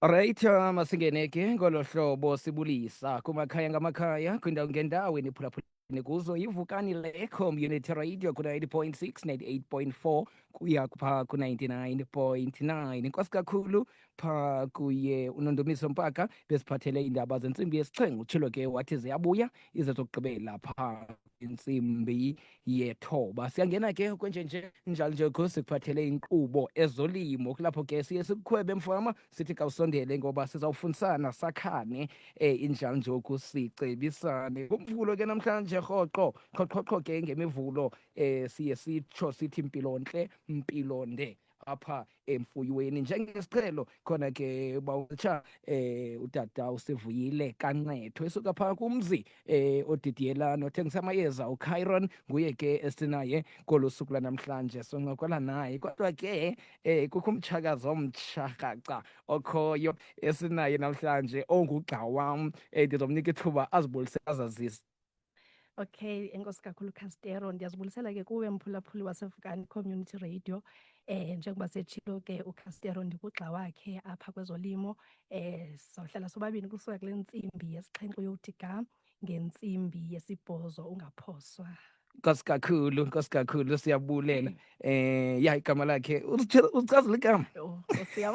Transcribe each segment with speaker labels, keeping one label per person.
Speaker 1: Alright, masingeneke ngolo hlobo sibulisa kumakhaya ngamakhaya kwindawo ngendawo eniphulaphuleni kuzo ivukani le community radio ku-90.6 98.4 kuya pha ku-99.9 inkosi kakhulu pha kuye unondomiso mpaka besiphathele iindaba zentsimbi yesixhenxe utshilo ke wathi ziyabuya ize zokugqibela pha intsimbi yethoba siyangena ke kwenjenje njalo nje sikuphathele inkqubo ezolimo kulapho ke siye sikukhwebe mfama sithi kawusondele ngoba sizawufundisana sakhane injalo nje sicebisane ngomvulo ke namhlanje rhoqo ke ngemivulo siye sitsho sithi mpilontle mpilonde apha emfuyweni njengesiqhelo khona ke bawutsha utata usivuyile kancetho esuka phaa kumzi odidiyelana othengisa amayeza uChiron nguye ke esinaye kolu suku lanamhlanje soncokola naye kodwa ke kukho umtshakazi omtsharhaca okhoyo esinaye namhlanje ongugxa wam ndizomnika ithuba azibulise azazise.
Speaker 2: Okay, enkosi kakhulu Castero, ndiyazibulisela ke kuwe mphulaphuli wasevukani community radio. Njengoba setshilo ke uCastero ndikugxa wakhe apha kwezolimo. Sawuhlala sobabini kusuka kule ntsimbi yesixhenxe uyothi ga ngentsimbi yesibhozo ungaphoswa.
Speaker 1: Nkosi kakhulu siyabulela. Ya igama lakhe usichazile igama?
Speaker 2: Nkosi yam.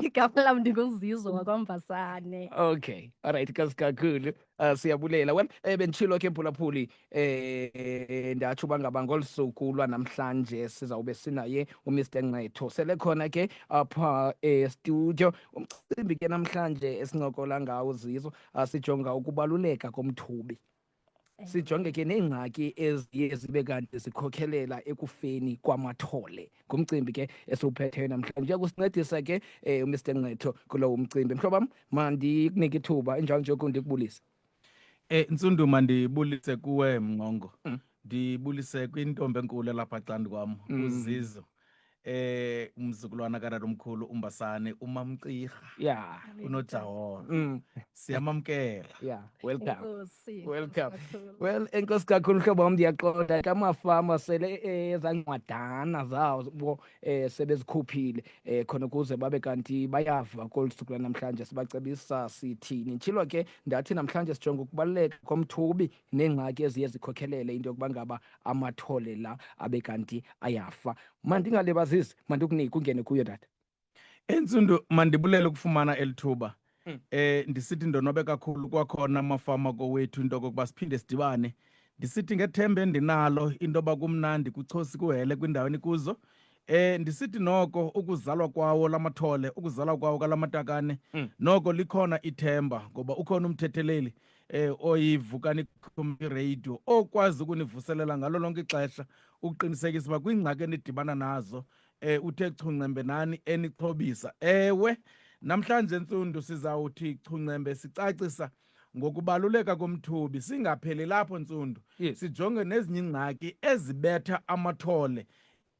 Speaker 2: Igama lam ndinguZizwe waKwaMbasane.
Speaker 1: Okay, alright, nkosi kakhulu. Siyabulela. Well, benditshilo ke mphulaphuli ndatsho uba ngaba ngolu suku lwanamhlanje sizawube sinaye uMr Ncetho sele khona ke apha studio. Umcimbi ke namhlanje esincokola ngawo Zizo sijonga ukubaluleka komthubi. Sijonge ke neengxaki eziye zibe kanti zikhokhelela ekufeni kwamathole ngumcimbi ke esiwuphetheyo namhlanje kusincedisa ke uMr Ncetho kulowo mcimbi. Mhlobam, mandikunika ithuba enjalo nje ndikubulise.
Speaker 3: Ntsundu mandibulise kuwe Mnqongo. Ndibulise kwintombi enkulu elapha xandi kwam uZizo. Umzukulwana kararo omkhulu uMbasane uMamcirha.
Speaker 1: Yeah.
Speaker 3: Unojawo. Siyamamkela.
Speaker 1: Yeah, welcome.
Speaker 2: Enkosi.
Speaker 1: Welcome. Well, enkosi kakhulu mhlobo wam ndiyaqonda amafama sele ezancwadana zawo sebezikhuphile khona ukuze babe kanti bayava kolu suku lanamhlanje sibacebisa sithini. Ntshilo ke ndathi namhlanje sijonga ukubaluleka komthubi neengxaki eziye zikhokhelele into yokuba ngaba amathole la abe kanti ayafa. Mandingalibazisi mandikunike ungene kuyo tata.
Speaker 3: Ntsundu mandibulele ukufumana elithuba. Ndisithi ndonobe kakhulu kwakhona amafama kowethu into kokuba siphinde sidibane. Ndisithi ngethembe endinalo into yoba kumnandi kuchosi kuhele kwindaweni kuzo. Ndisithi noko ukuzalwa kwawo lamathole, ukuzalwa kwawo kalamatakane, noko likhona ithemba ngoba ukhona umthetheleli oyivukani community radio okwazi ukunivuselela ngalo lonke ixesha ukuqinisekisa uba kwiingxaki enidibana nazo uthe chuncembe nani enixhobisa. Ewe, namhlanje Ntsundu sizawuthi chuncembe sicacisa ngokubaluleka komthubi singapheli lapho Ntsundu.
Speaker 1: Yes.
Speaker 3: Sijonge nezinye ingxaki ezibetha amathole,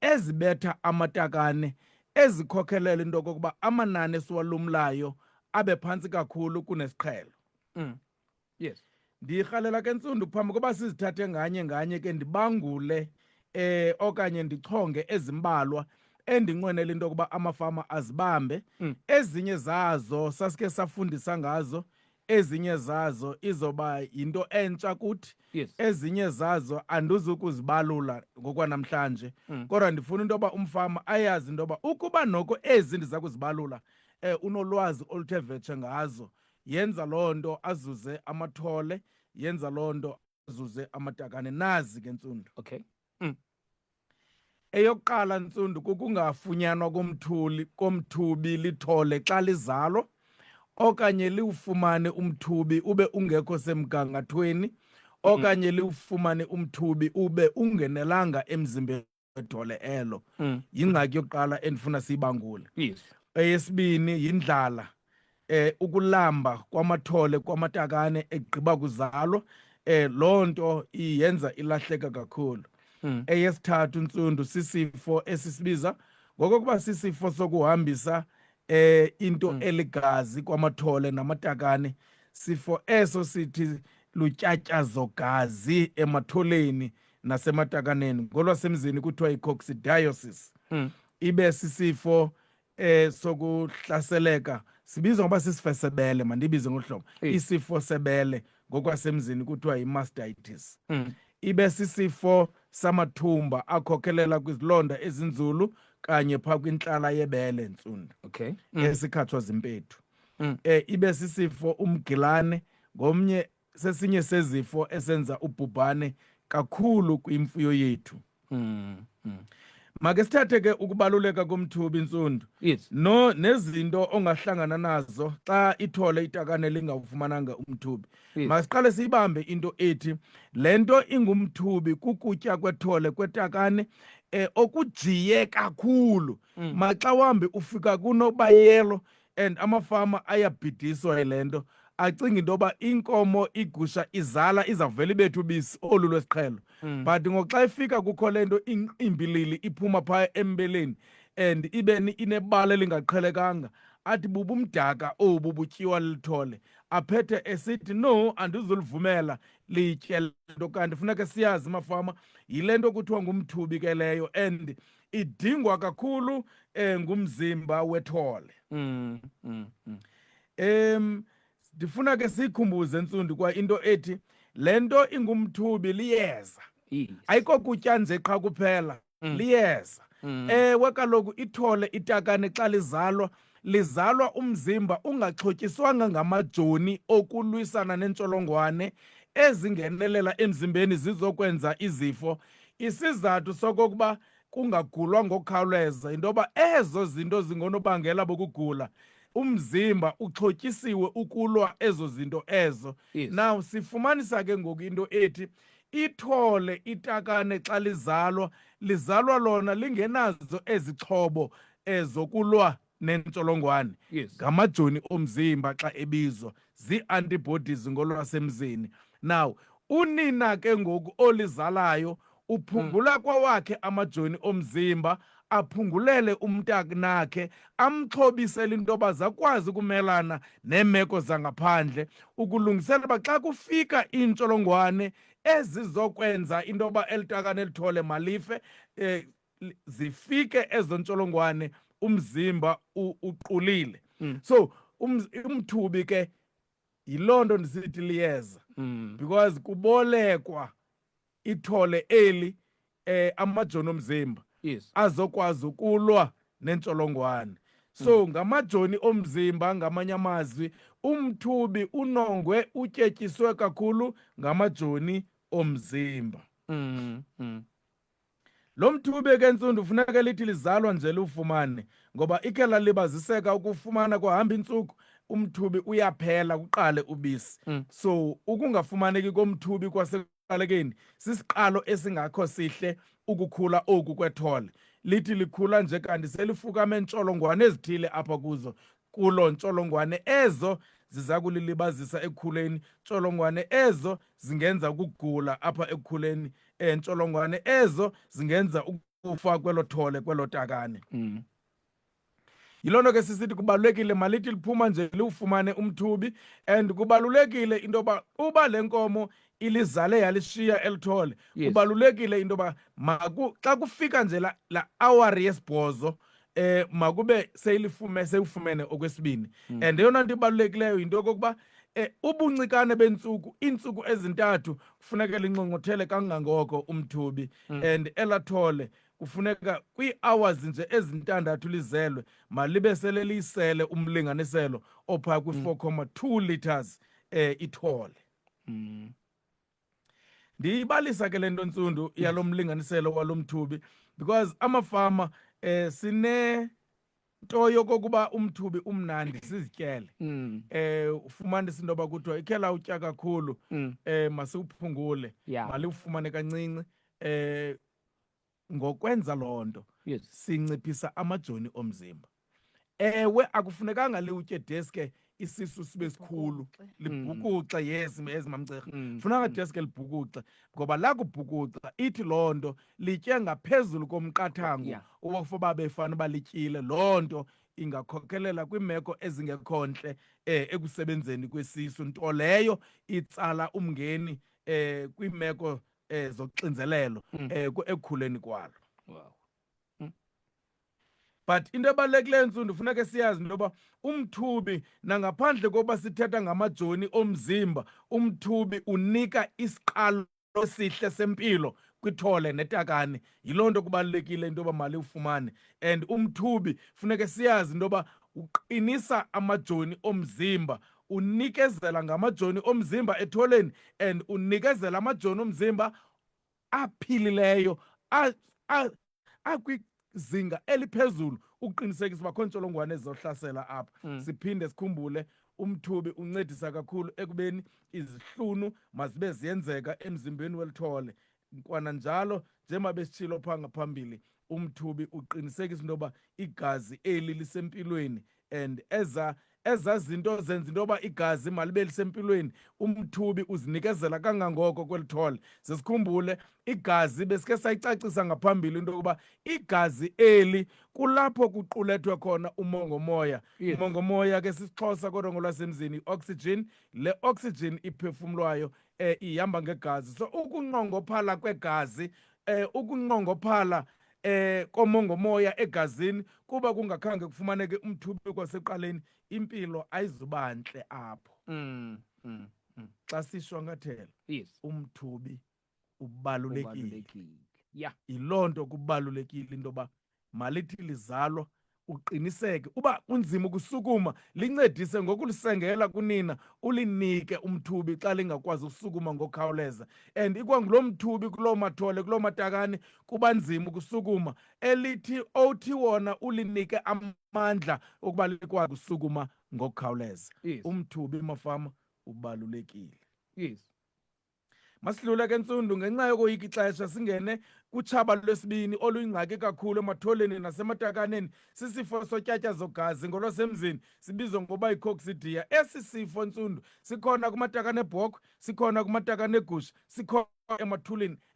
Speaker 3: ezibetha amatakane, ezikhokhelela into kokuba amanani esiwalumlayo abe phantsi kakhulu kunesiqhelo.
Speaker 1: Yes.
Speaker 3: Ndirhalela ke Ntsundu phambi koba sizithathe nganye ke ndibangule okanye ndichonge ezimbalwa endinqwenela into yokuba amafama azibambe. Ezinye zazo sasike safundisa ngazo, ezinye zazo izoba yinto entsha kuthi.
Speaker 1: Yes.
Speaker 3: Ezinye zazo andizukuzibalula ngokwanamhlanje kodwa ndifuna into yoba umfama ayazi into yoba ukuba noko ezi ndiza kuzibalula unolwazi oluthe vetshe ngazo, yenza loo nto azuze amathole, yenza loo nto azuze amatakane. Nazi ke Ntsundu.
Speaker 1: Okay.
Speaker 3: Eyokuqala Ntsundu kukungafunyanwa komthubi lithole xa lizalo, okanye liwufumane umthubi ube ungekho semgangathweni, okanye liwufumane umthubi ube ungenelanga emzimbeni wethole elo. Yingxaki yokuqala endifuna siyibangule.
Speaker 1: Yes.
Speaker 3: Eyesibini yindlala. Ukulamba kwamathole kwamatakane egqiba kuzalwa, loo nto iyenza ilahleka kakhulu. Eyesithathu Ntsundu sisifo esisibiza ngokokuba sisifo sokuhambisa into eligazi kwamathole namatakane. Sifo eso sithi lutyatyazogazi ematholeni nasematakaneni, ngolwasemzini kuthiwa yi-coccidiosis. Ibe sisifo sokuhlaseleka sibizwa ngoba sisifesebele, mandibize ngohlobo. Isifo sebele ngokwasemzini kuthiwa yi-mastitis. Ibe sisifo samathumba akhokhelela kwizilonda ezinzulu kanye phaa kwintlala yebele ntsundu, esikhatshwa zimpethu. Ibe sisifo umgilane sesinye sezifo esenza ubhubhane kakhulu kwimfuyo yethu. Make sithathe ke ukubaluleka komthubi ntsundu. Nezinto ongahlangana nazo xa ithole itakane lingawufumananga umthubi. Masiqale siyibambe into ethi lento ingumthubi kukutya kwethole kwetakane okujiye kakhulu. Maxa wambi ufika kunoba yelo and amafama ayabhidiswa yilento, acinga into yoba inkomo igusha izala izawuvela ibethu ubisi olu lwesiqhelo. But ngoxa ifika kukho lento imbilili iphuma phaa embeleni and ibe inebala elingaqhelekanga, athi bubumdaka obu butyiwa lithole, aphethe esithi no, andizulivumela litye lento. Kanti funeka siyazi mafama yile nto kuthiwa ngumthubi ke leyo and idingwa kakhulu ngumzimba wethole. Ndifuna ke siyikhumbuze ntsundu kwa into ethi le nto ingumthubi liyeza, ayiko kutya nje qha kuphela, liyeza. Ewe kaloku ithole itakane xa lizalwa umzimba ungaxhotyiswanga ngamajoni okulwisana neentsholongwane ezingenelela emzimbeni zizokwenza izifo. Isizathu sokokuba kungagulwa ngokukhawuleza into yoba ezo zinto zingonobangela bokugula umzimba uxhotyisiwe ukulwa ezo zinto ezo. Now sifumanisa ke ngoku into ethi ithole itakane xa lizalwa lona lingenazo ezixhobo zokulwa neentsholongwane. Ngamajoni omzimba xa ebizwa zii-antibodies ngolwasemzini. Now unina ke ngoku olizalayo uphungula kwawakhe amajoni omzimba, aphungulele umntanakhe, amxhobisele into yoba zakwazi ukumelana neemeko zangaphandle, ukulungisela uba xa kufika iintsholongwane ezizokwenza into yoba eli takane lithole malife, zifike ezo ntsholongwane umzimba uqulile. So umthubi ke yiloo nto ndisithi liyeza, because kubolekwa ithole eli amajoni omzimba azokwazi ukulwa neentsholongwane. So ngamajoni omzimba, ngamanye amazwi umthubi unongwe utyetyiswe kakhulu ngamajoni omzimba. Lo mthubi ke ntsundu funeka lithi lizalwa nje liwufumane, ngoba ikhe lalibaziseka ukufumana kwahamba intsuku umthubi uyaphela kuqale ubisi. So ukungafumaneki komthubi kwasekuqalekeni sisiqalo esingakho sihle ukukhula oku kwethole. Lithi likhula nje kanti selifukame ntsholongwane ezithile apha kulo ntsholongwane ezo ziza kulilibazisa ekukhuleni, ntsholongwane ezo zingenza ukugula apha ekukhuleni, ntsholongwane ezo zingenza ukufa kwelo thole, kwelo takane. Yiloo nto ke sisithi kubalulekile malithi liphuma nje liwufumane umthubi, and kubalulekile into yoba uba le nkomo ilizale yalishiya elithole, kubalulekile into yoba xa kufika nje la awari yesibhozo makube seyifumene okwesibini. And eyona nto ibalulekileyo yinto yokokuba ubuncikane beentsuku, iintsuku ezintathu kufuneka lincongcothele kangangoko umthubi, and elathole kufuneka kwii-hours nje ezintandathu lizelwe malibe sele liyisele umlinganiselo ophaa kwi-4,2 liters ithole. Ndiyibalisa ke le nto ntsundu yalo mlinganiselo walo mthubi because amafama sinento yokokuba umthubi umnandi sizityele. Ufumanisa into yoba kuthiwa ikhe lawutya kakhulu, masiwuphungule, maliwufumane kancinci. Ngokwenza loo nto sinciphisa amajoni omzimba. Ewe akufunekanga liwutye deske isisu sibe sikhulu, libhukuxe. Yes mamcerha, funeka deske libhukuxe, ngoba lakubhukuxa ithi loo nto litye ngaphezulu komqathango owokuba befana uba lityile. Loo nto ingakhokhelela kwiimeko ezingekho ntle ekusebenzeni kwesisu, nto leyo itsala umngeni kwiimeko zoxinzelelo ekukhuleni kwalo. But into ebalulekileyo Ntsundu funeke siyazi intoba umthubi nangaphandle kokuba sithetha ngamajoni omzimba, umthubi unika isiqalo esihle sempilo kwithole netakane. Yiloo nto kubalulekile into yoba mali ufumane. And umthubi funeke siyazi intoba uqinisa amajoni omzimba, unikezela ngamajoni omzimba etholeni, and unikezela amajoni omzimba aphilileyo akwizinga eliphezulu uqinisekisa uba akho ntsholongwane ezizohlasela apha. Siphinde sikhumbule umthubi uncedisa kakhulu ekubeni izihlunu mazibe ziyenzeka emzimbeni welithole. Kwananjalo njengoba besitshilo phaa ngaphambili, umthubi uqinisekisa into yoba igazi eli lisempilweni, and eza zinto zenza into yoba igazi malibe lisempilweni. Umthubi uzinikezela kangangoko kweli thole. Sesikhumbule igazi besike sayicacisa ngaphambili into yokuba igazi eli kulapho kuqulethwe khona umongomoya.
Speaker 1: Yes.
Speaker 3: Umongomoya ke sisixhosa kodwa ngolwasemzini oxygen. Le oxygen iphefumlwayo ihamba ngegazi. So ukunqongophala kwegazi, ukunqongophala komongomoya egazini kuba kungakhange kufumaneke umthubi kwaseqaleni, impilo ayizubantle apho. Xa sishwankathela
Speaker 1: Yes.
Speaker 3: umthubi ubalulekile.
Speaker 1: Yeah.
Speaker 3: Yiloo nto kubalulekile into yoba malithi lizalwa uqiniseke uba kunzima ukusukuma, lincedise ngokulisengela kunina, ulinike umthubi xa lingakwazi ukusukuma ngokukhawuleza. And ikwangulo mthubi, kuloo mathole, kuloo matakane kuba nzima ukusukuma, elithi othi wona ulinike amandla okuba likwazi ukusukuma ngokukhawuleza.
Speaker 1: Yes.
Speaker 3: Umthubi mafama ubalulekile.
Speaker 1: Yes.
Speaker 3: Masidlule ke Ntsundu ngenxa yokoyika ixesha singene kutshaba lwesibini oluyingxaki kakhulu ematholeni nasematakaneni, sisifo sotyatyazo gazi ngolwasemzini sibizwa ngoba yicoccidia. Esi sifo Ntsundu sikhona kumatakane ebhokhwe, sikhona kumatakane egusha, sikhona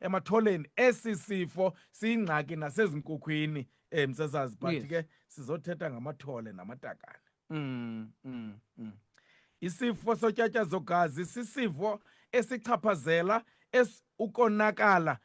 Speaker 3: ematholeni. Esi sifo siyingxaki nasezinkukhwini msesazi, but
Speaker 1: Yes.
Speaker 3: ke sizothetha ngamathole namatakane. Isifo sotyatyazo gazi sisifo esichaphazela ukonakala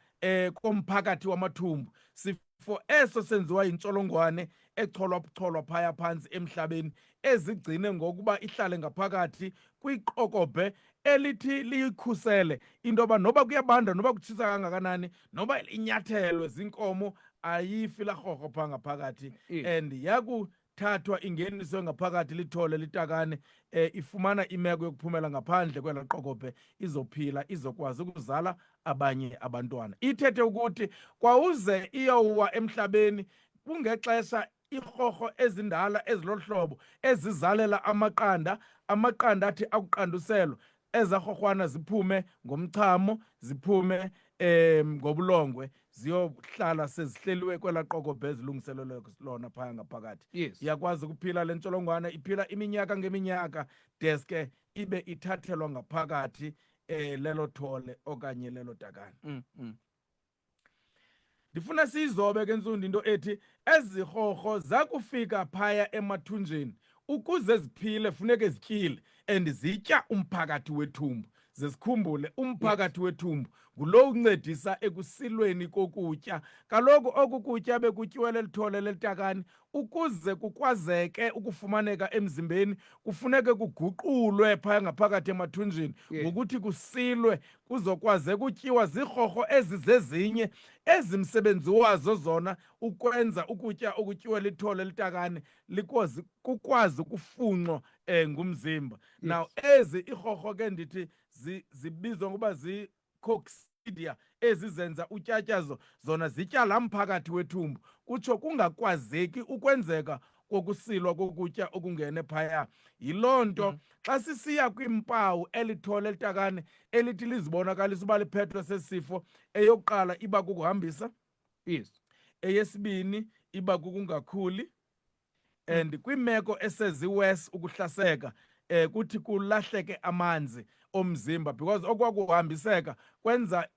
Speaker 3: komphakathi wamathumbu. Sifo eso senziwa yintsholongwane echolwa phaya phantsi emhlabeni, ezigcine ngokuba ihlale ngaphakathi kwiqokobhe elithi liyikhusele into yoba noba kuyabanda, noba kutshisa kangakanani, noba inyathelwe ziinkomo, ayifi larhorho phaa ngaphakathi.
Speaker 1: Yes.
Speaker 3: And yakuthathwa ingeniswe ngaphakathi lithole litakane, ifumana imeko yokuphumela ngaphandle kwela qokobhe, izophila, izokwazi ukuzala abanye abantwana. Ithethe ukuthi kwauze iyowa emhlabeni kungexesha irhorho ezindala ezilolu hlobo ezizalela amaqanda athi akuqanduselwa, ezarhorhwana ziphume ngomchamo, ziphume ngobulongwe, ziyohlala sezihleliwe kwela qokobhe ezilungiselelwe lona phaya ngaphakathi.
Speaker 1: Yes.
Speaker 3: Iyakwazi ukuphila le ntsholongwane, iphila iminyaka ngeminyaka, deske ibe ithathelwa ngaphakathi lelo thole okanye lelo takane. Ndifuna siyizobe ke Ntsundu into ethi ezi rhorho zakufika phaya emathunjeni ukuze ziphile funeke zityile, and zitya umphakathi wethumbu. Ze sikhumbule umphakathi wethumbu ngulo uncedisa ekusilweni kokutya. Kaloku oku kutya bekutyiwe leli thole lelitakane, ukuze kukwazeke ukufumaneka emzimbeni kufuneke kuguqulwe phaya ngaphakathi emathunjini ngokuthi kusilwe kuzokwazeka utyiwa zirhorho ezizezinye ezimsebenzi wazo zona ukwenza ukutya okutyiwe lithole litakane kukwazi ukufunxwa ngumzimba. Now ezi irhorho ke ndithi zibizwa ngoba zii-coccidia, ezizenza utyatyazo, zona zitya laa mphakathi wethumbu, kutsho kungakwazeki ukwenzeka kokusilwa kokutya okungene phaya. Yiloo nto xa sisiya kwiimpawu elithole litakane elithi lizibonakalisa uba liphethwe sesifo, eyokuqala iba kukuhambisa.
Speaker 1: Yes.
Speaker 3: Eyesibini iba kukungakhuli. And kwiimeko eseziwesi ukuhlaseka, kuthi kulahleke amanzi omzimba, because okwakuhambiseka kwenza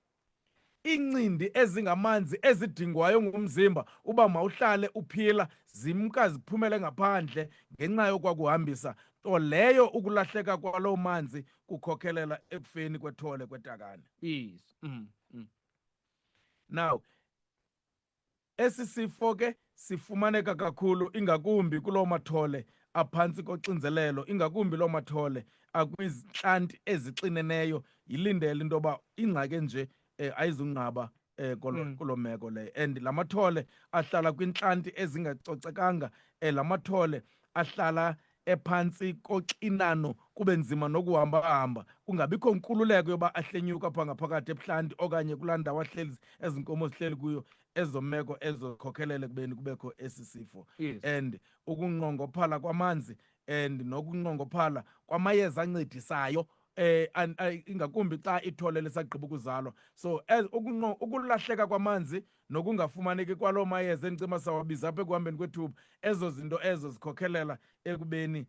Speaker 3: iincindi ezingamanzi ezidingwayo ngumzimba uba mawuhlale uphila, zimka ziphumele ngaphandle ngenxa yokwakuhambisa, nto leyo ukulahleka kwaloo manzi kukhokhelela ekufeni kwethole kwetakane.
Speaker 1: Yes.
Speaker 3: Now esi sifo ke sifumaneka kakhulu ingakumbi kuloo mathole aphantsi koxinzelelo, ingakumbi loo mathole akwizintlanti ezixineneyo. Yilindele into yoba ingxaki nje ayizunqaba kuloo meko leyo. And la mathole ahlala kwintlanti ezingacocekanga, la mathole ahlala ephantsi koxinano, kube nzima nokuhamba-hamba, kungabikho nkululeko yoba ahlenyuka phaa ngaphakathi ebuhlanti okanye kulaa ndawo ahleli ezi nkomo zihleli kuyo. Ezo meko ezokhokhelele ekubeni kubekho esi sifo.
Speaker 1: Yes.
Speaker 3: And ukunqongophala kwamanzi and nokunqongophala kwamayeza ancedisayo, ingakumbi xa ithole lisagqiba ukuzalwa. So ukulahleka kwamanzi nokungafumaneki kwaloo mayeza endicima sawabiza apha ekuhambeni kwethuba, ezo zinto ezo zikhokhelela ekubeni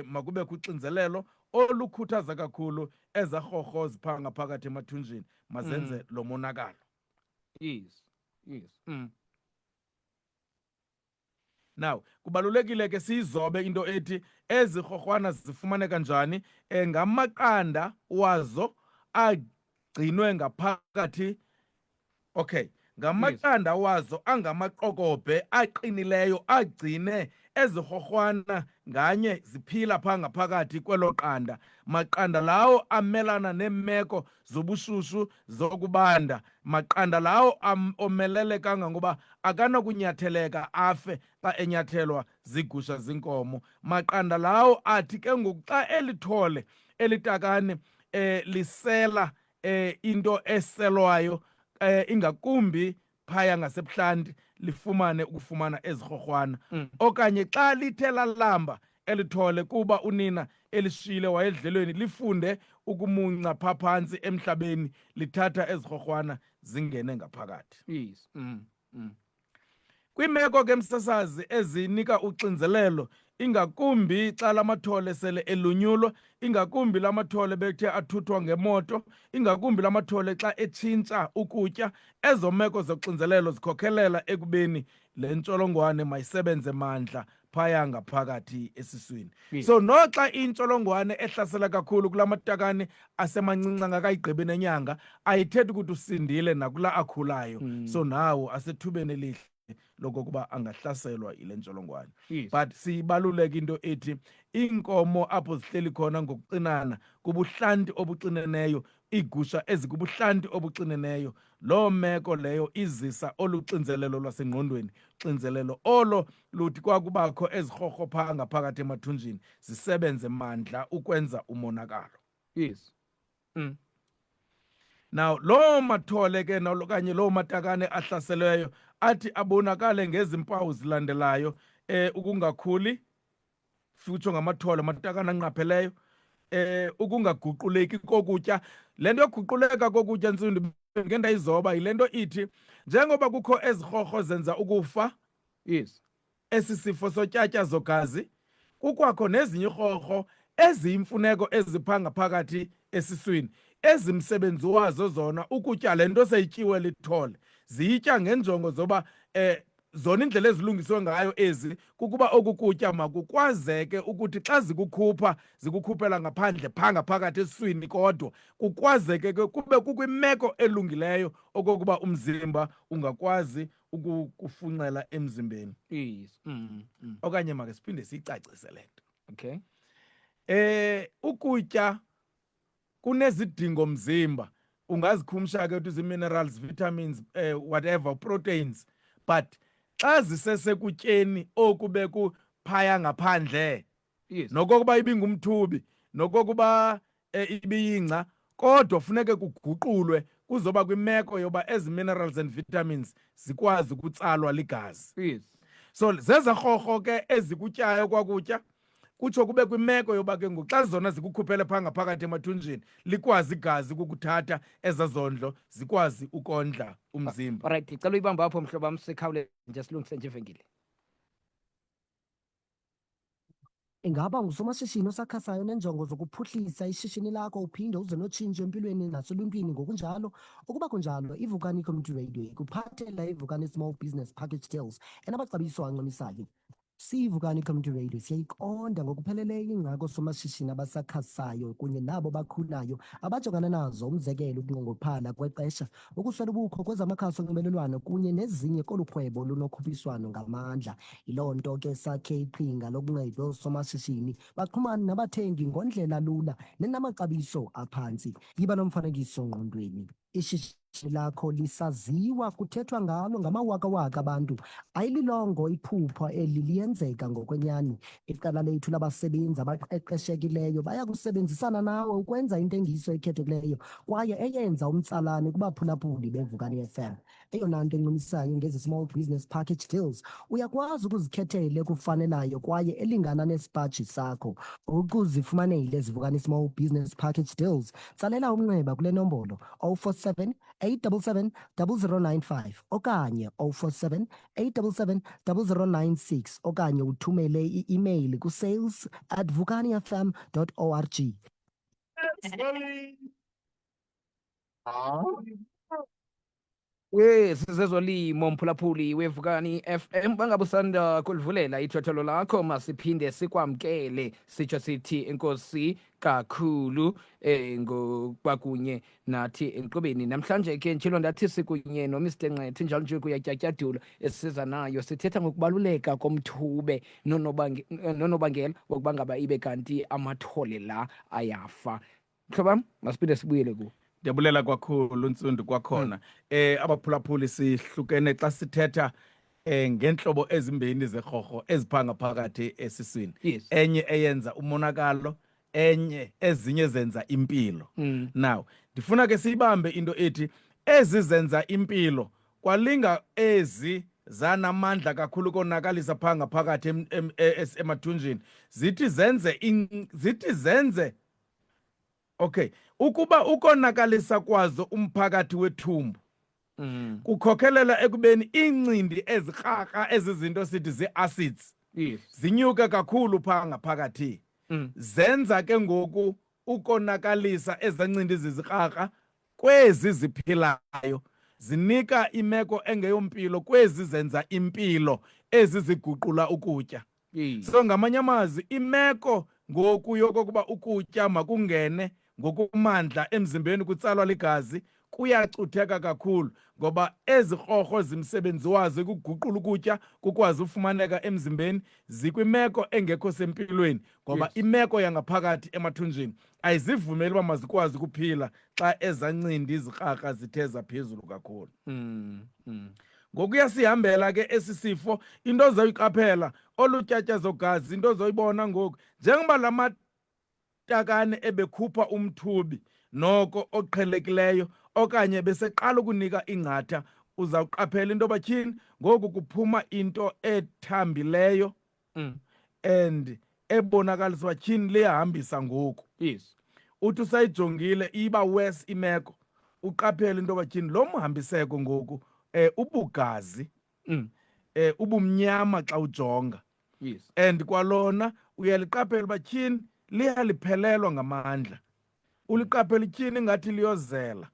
Speaker 3: makubekho uxinzelelo olukhuthaza kakhulu ezarhorho ziphaa ngaphakathi emathunjini, mazenze lo monakalo.
Speaker 1: Yes.
Speaker 3: Now kubalulekile ke siyizobe into ethi ezi rhorhwana zifumaneka njani. Ngamaqanda wazo agcinwe ngaphakathi. Okay, ngamaqanda wazo angamaqokobhe aqinileyo agcine ezi rhorhwana nganye ziphila phaa ngaphakathi kwelo qanda. Maqanda lawo amelana neemeko zobushushu zokubanda. Maqanda lawo omelele kangangoba akanakunyatheleka afe xa enyathelwa ziigusha zinkomo. Maqanda lawo athi ke ngoku xa elithole elitakane lisela into eselwayo, ingakumbi phaya ngasebuhlanti lifumane ukufumana ezi rhorhwana. Okanye xa lithe lalamba elithole kuba unina elishiyile wayedlelweni, lifunde ukumunca phaa phantsi emhlabeni, lithatha ezi rhorhwana zingene ngaphakathi.
Speaker 1: Yes.
Speaker 3: Kwiimeko ke msasazi ezinika uxinzelelo, ingakumbi xa la mathole sele elunyulwa, ingakumbi la mathole bethe athuthwa ngemoto, ingakumbi la mathole xa etshintsha ukutya, ezo meko zoxinzelelo zikhokhelela ekubeni le ntsholongwane mayisebenze mandla phaya ngaphakathi esiswini.
Speaker 1: Yes.
Speaker 3: So noxa intsholongwane ehlasela kakhulu kula matakane asemancinci angakayigqibi nenyanga, ayithethi ukuthi usindile nakula akhulayo. So nawo asethubeni elihle lokokuba angahlaselwa yile ntsholongwane.
Speaker 1: Yes.
Speaker 3: But sibaluleka into ethi iinkomo apho zihleli khona ngokucinana kubuhlanti obuxineneyo, iigusha ezikubuhlanti obuxineneyo, loo meko leyo izisa olu xinzelelo lwasengqondweni, xinzelelo olo luthi kwakubakho ezirhorho phaa ngaphakathi emathunjini zisebenze mandla ukwenza umonakalo.
Speaker 1: Yes.
Speaker 3: Now loo mathole ke okanye loo matakane ahlaselweyo athi abonakale ngezi mpawu zilandelayo. Ukungakhuli, futsho ngamathole amatakane anqapheleyo. Ukungaguquleki kokutya. Le nto yoguquleka kokutya Ntsundi ngeke ndayizoba yile nto ithi njengoba kukho ezirhorho zenza ukufa,
Speaker 1: Yes.
Speaker 3: esi sifo sotyatyazo gazi, kukwakho nezinye irhorho eziyimfuneko eziphaa ngaphakathi esiswini, ezimsebenzi wazo zona ukutya le nto seyityiwe lithole. Ziyitya ngenjongo zoba zona indlela ezilungiswe ngayo ezi kukuba oku kutya makukwazeke ukuthi xa zikukhuphela ngaphandle phaa ngaphakathi esiswini, kodwa kukwazeke ke kube kukwimeko elungileyo okokuba umzimba ungakwazi ukukufunxela emzimbeni.
Speaker 1: Yes.
Speaker 3: Okanye make siphinde siyicacise le nto.
Speaker 1: Okay.
Speaker 3: Ukutya kunezidingo mzimba, ungazikhumsha ke ukuthi minerals, vitamins, whatever, proteins, but xa zisesekutyeni oku bekuphaya ngaphandle,
Speaker 1: Yes.
Speaker 3: nokokuba ibingumthubi, nokokuba ibiyingca, kodwa funeke kuguqulwe kuzoba kwimeko yoba ezi minerals and vitamins zikwazi ukutsalwa ligazi.
Speaker 1: Yes.
Speaker 3: So zezarhorho ke ezikutyayo kwakutya, kutsho kube kwimeko yoba ke ngoku xa zona zikukhuphele phaa ngaphakathi emathunjini, likwazi igazi ukukuthatha eza zondlo zikwazi ukondla umzimba.
Speaker 1: Alright, ngicela uyibamba apho mhlobo wami, sikhawule nje silungise nje ivenkile.
Speaker 4: Ingaba ngusomashishini osakhasayo nenjongo zokuphuhlisa ishishini lakho uphinde uze notshintsho empilweni naseluntwini ngokunjalo? Ukuba kunjalo, iVukani Community Radio ikuphathela iVukani Small Business Package Deals enamaxabiso ancamisayo. Siyivukani Community Radio siyayiqonda ngokupheleleyo ingxaki somashishini abasakhasayo kunye nabo bakhulayo abajongana nazo, umzekelo ukunqongophala kwexesha, ukuswela ubukho kwezamakhasi onxibelelwano kunye nezinye kolu rhwebo lunokhuphiswano ngamandla. Yiloo nto ke sakhe iqhinga lokunceda oosomashishini baxhumane nabathengi ngondlela lula nenamaxabiso aphantsi. Yiba nomfanekiso ngqondweni. Ishishini lakho lisaziwa, kuthethwa ngalo ngamawakawaka abantu. Ayililongo iphupha eli liyenzeka ngokwenyani. Iqela lethu labasebenzi abaqeqeshekileyo baya kusebenzisana nawe ukwenza intengiso ekhethekileyo kwaye eyenza umtsalane kubaphulaphuli beVukani FM. Eyona nto encumisayo ngezi small business package deals, uyakwazi ukuzikhethela ekufanelayo kwaye elingana nesipaji sakho. Ukuzifumanele ezivukani small business package deals, tsalela umnxeba kule nombolo 047 877 0095 okanye 047 877 0096 okanye uthumele i-email ku-sales@vukanifm.org.
Speaker 1: Sizezolimo mphulaphuli weVukani FM, bangabe usanda kulivulela ithotolo lakho, masiphinde sikwamkele sitsho sithi enkosi kakhulu ngokwakunye nathi enkqubeni. Namhlanje ke ntshilo ndathi sikunye noMr Nqethi njalo nje kuyatyatyadula esiza nayo, sithetha ngokubaluleka komthube nonobangela wokuba ngaba ibe kanti amathole la ayafa. Mhlobam, masiphinde sibuyele ku.
Speaker 3: Ndiyabulela kakhulu Ntsundu kwakhona. Abaphulaphuli sihlukene xa sithetha ngenhlobo ezimbini zerhorho eziphanga phakathi esiswini.
Speaker 1: Yes.
Speaker 3: Enye eyenza umonakalo, ezinye zenza impilo. Now, ndifuna ke siyibambe into ethi ezi zenza impilo kwalinga ezi zanamandla kakhulu konakalisa phanga phakathi emathunjini. Zithi zenze okay, ukuba ukonakalisa kwazo umphakathi wethumbu kukhokhelela ekubeni iincindi ezirharha ezizinto sithi zii-acids zinyuke kakhulu phaa ngaphakathi. Zenza ke ngoku ukonakalisa ezancindi zizirharha kwezi ziphilayo, zinika imeko engeyompilo kwezi zenza impilo, ezi ziguqula ukutya. So ngamanye amazwi imeko ngoku yokokuba ukutya makungene ngokumandla emzimbeni kutsalwa ligazi kuyacutheka kakhulu, ngoba ezi rhorho zimsebenzi wazo kuguqula ukutya kukwazi ufumaneka emzimbeni zikwimeko engekho sempilweni, ngoba imeko yangaphakathi emathunjini ayizivumeli uba mazikwazi ukuphila xa ezancindi izirharha zithe zaphezulu kakhulu. Ngokuya sihambela ke esi sifo, into ozoyiqaphela olu tyatyazogazi, into ozoyibona ngoku njengoba la matakane ebekhupha umthubi noko oqhelekileyo okanye beseqala ukunika ingqatha, uzawuqaphela into yoba tyhini ngoku kuphuma into ethambileyo and ebonakalisa uba tyhini liyahambisa ngoku.
Speaker 1: Yes.
Speaker 3: Uthi usayijongile iba worse imeko, uqaphele into yoba tyhini lo mhambiseko ngoku ubugazi ubumnyama xa ujonga.
Speaker 1: Yes.
Speaker 3: And kwalona uyaliqaphela uba tyhini liyaliphelelwa ngamandla, uliqaphela ityhini ingathi liyozela.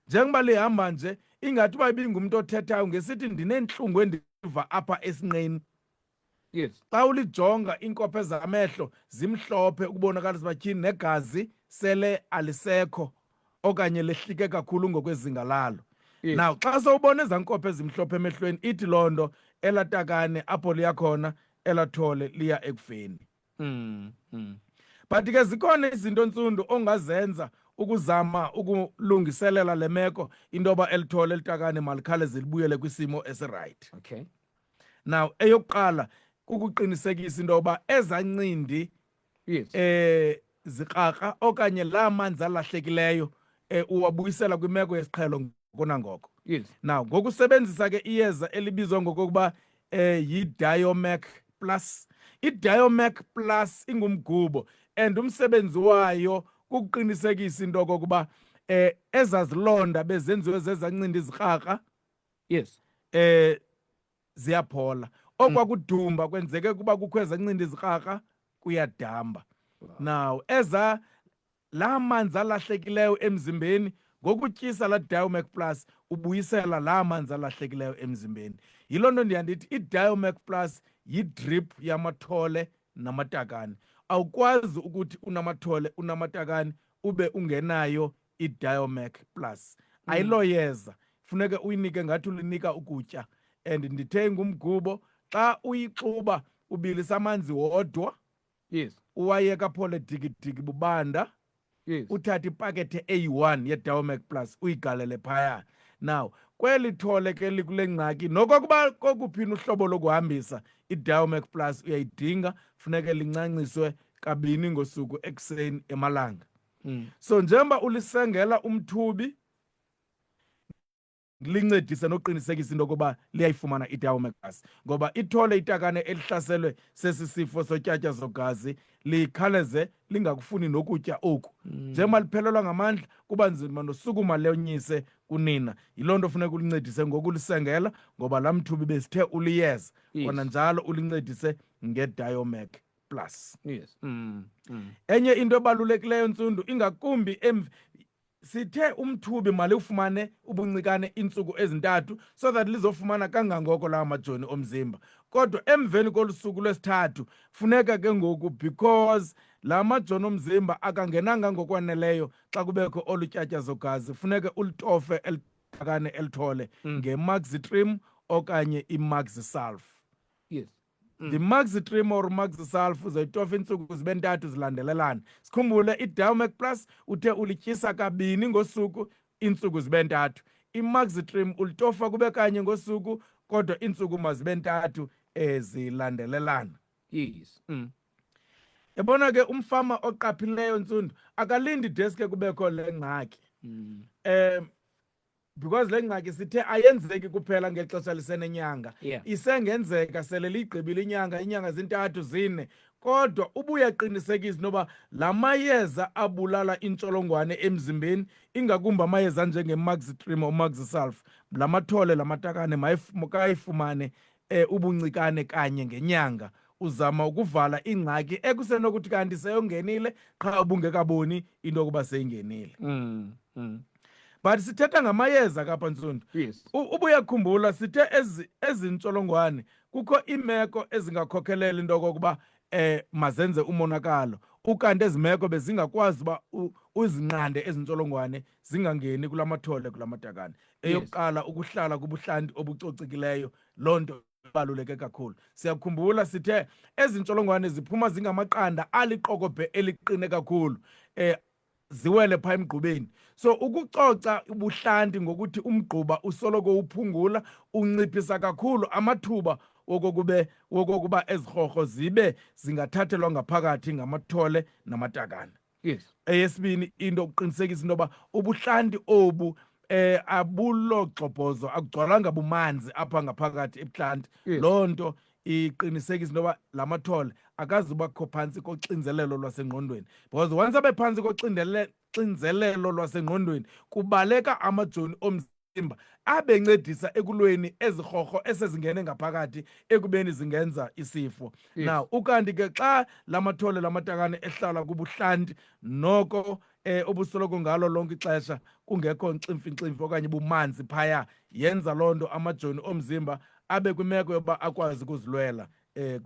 Speaker 3: Njengoba lihamba nje ingathi uba ibingumntu othethayo ngesithi ndineentlungu endiva apha esinqeni.
Speaker 1: Yes.
Speaker 3: Xa ulijonga iinkophe zamehlo zimhlophe ukubonakalisa uba tyhini negazi sele alisekho okanye lehlike kakhulu ngokwezinga lalo.
Speaker 1: Yes.
Speaker 3: Now xa sowubona ezaa nkophe ezimhlophe emehlweni ithi loo nto elatakane apho liyakhona elathole liya ekufeni. But ke zikhona izinto Ntsundu ongazenza ukuzama ukulungiselela le meko into yoba elithole elitakane malikhawuleze libuyele kwisimo esirayithi.
Speaker 1: Okay.
Speaker 3: Now eyokuqala kukuqinisekisa into yoba ezancindi
Speaker 1: Yes.
Speaker 3: zikrakra okanye laa manzi alahlekileyo uwabuyisela kwimeko yesiqhelo kunangoko.
Speaker 1: Yes.
Speaker 3: Now ngokusebenzisa ke iyeza elibizwa ngokokuba yi-Diomac Plus. I-Diomac Plus ingumgubo and umsebenzi wayo kukuqinisekisa into okokuba ezazilonda bezenziwe zezancindi zirharha
Speaker 1: Yes.
Speaker 3: ziyaphola. Okwakudumba kwenzeke kuba kukho ezancindi zirharha kuyadamba. Now la manzi alahlekileyo emzimbeni ngokutyisa la Diomac Plus ubuyisela la manzi alahlekileyo emzimbeni. Yiloo nto ndiyandithi i-Diomac Plus yidrip yamathole namatakane. Awukwazi ukuthi unamathole unamatakane ube ungenayo iDiomec Plus. Ayiloyeza, funeke uyinike ngathi ulinika ukutya. And ndithe ngumgubo, xa uyixuba ubilisa amanzi wodwa,
Speaker 1: Yes.
Speaker 3: uwayeka phole digidigi bubanda,
Speaker 1: Yes.
Speaker 3: uthathe ipakethe eyi-1 yeDiomec Plus uyigalele phaya. Now kweli thole ke likule ngxaki, nokokuba kokuphina uhlobo lokuhambisa iDiomec Plus uyayidinga, funeke lincanciswe kabini ngosuku ekuseni emalanga. So njengoba ulisengela umthubi, lincedise noqinisekisa into yokuba liyayifumana iDiomec Plus, ngoba ithole itakane elihlaselwe sesisifo sotyatya zogazi likhaleze lingakufuni nokutya oku. Njengoba liphelelwa ngamandla, kuba nzima nosukuma lonyise kunina. Yiloo nto funeka ulincedise ngokulisengela, ngoba laa mthubi besithe uliyeza, kona njalo ulincedise ngeDiomec Plus.
Speaker 1: Yes.
Speaker 3: Enye into ebalulekileyo Ntsundu, ingakumbi sithe umthubi mali ufumane ubuncikane iintsuku ezintathu, so that lizofumana kangangoko lawa majoni omzimba. Kodwa emveni kolusuku lwesithathu funeka ke ngoku, because la majoni omzimba akangenanga ngokwaneleyo xa kubekho olutyatya zogazi, funeke ulitofe elitakane elithole ngeMaxitrim okanye iMaxisulf.
Speaker 1: Yes.
Speaker 3: The Maxitrim or Maxisulf uzoyitofa iintsuku zibe 3 zilandelelana. Sikhumbule iDiomec Plus uthe ulityisa kabini ngosuku, iintsuku zibe 3. iMaxitrim ulitofa kube kanye ngosuku, kodwa iintsuku mazibe 3 ezilandelelana.
Speaker 1: Yes.
Speaker 3: Yabona ke umfama oqaphileyo Ntsundu akalindi deske kubekho le ngxaki. Because le ngxaki sithe ayenzeki kuphela ngexesha lisenenyanga.
Speaker 1: Yeah.
Speaker 3: Isengenzeka sele ligqibile inyanga zi-3 4, kodwa ubuyaqinisekisa noba la mayeza abulala intsholongwane emzimbeni, ingakumbi amayeza njengemaxitrim or Maxisulf, la mathole la matakane makayifumane ubuncikane kanye ngenyanga. Uzama ukuvala ingxaki ekusenokuthi kanti seyongenile qha ubungekaboni into yokuba seyingenile. But sithetha ngamayeza kapha Ntsundu.
Speaker 1: Yes.
Speaker 3: Ubuyakhumbula sithe ezi ntsholongwane kukho iimeko ezingakhokhelela into yokokuba mazenze umonakalo, ukanti ezi meko bezingakwazi uba uzinqande ezi ntsholongwane zingangeni kula mathole kula matakane. Eyokuqala, ukuhlala kubuhlanti obucocekileyo, loo nto ibaluleke kakhulu. Siyakhumbula sithe ezi ntsholongwane ziphuma zingamaqanda aliqokobhe eliqine kakhulu, ziwele phaa emgqubeni. So ukucoca ubuhlanti ngokuthi umgquba usoloko uphungula, unciphisa kakhulu amathuba wokokuba ezirhorho zibe zingathathelwa ngaphakathi ngamathole namatakane.
Speaker 1: Yes.
Speaker 3: Eyesibini, into ukuqinisekisa into yoba ubuhlanti obu abulogxobhozo, akugcwalanga bumanzi apha ngaphakathi ebuhlanti. Loo nto iqinisekisa into yoba la mathole akazubakho phantsi koxinzelelo lwasengqondweni, because once abe phantsi koxinzelelo lwasengqondweni kubaleka amajoni omzimba abencedisa ekulweni ezirhorho esezingene ngaphakathi ekubeni zingenza isifo. Now ukanti ke xa la mathole la matakane ehlala kubuhlanti noko obusoloko ngalo lonke ixesha kungekho nkcimfi okanye bumanzi phaya, yenza loo nto amajoni omzimba abe kwimeko yoba akwazi ukuzilwela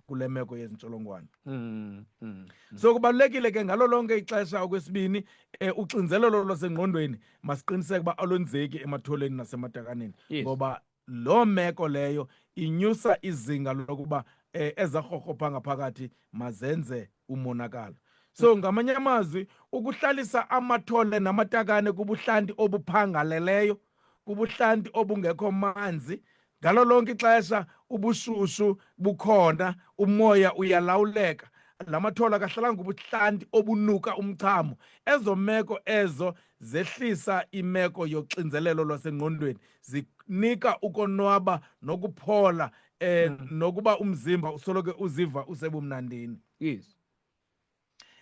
Speaker 3: kule meko yezintsholongwane. So kubalulekile ke ngalo lonke ixesha, okwesibini, uxinzelelo lwasengqondweni masiqiniseke uba alonzeki ematholeni nasematakaneni, ngoba loo meko leyo inyusa izinga lokuba ezarhorho phaa ngaphakathi mazenze umonakalo. So ngamanye amazwi, ukuhlalisa amathole namatakane kubuhlanti obuphangaleleyo, kubuhlanti obungekho manzi, ngalo lonke ixesha ubushushu bukhona, umoya uyalawuleka, la mathole akahlalanga ubuhlanti obunuka umchamo. Ezo meko ezo zehlisa imeko yoxinzelelo lwasengqondweni, zinika ukonwaba nokuphola, nokuba umzimba usoloko uziva usebumnandini.
Speaker 1: Yes.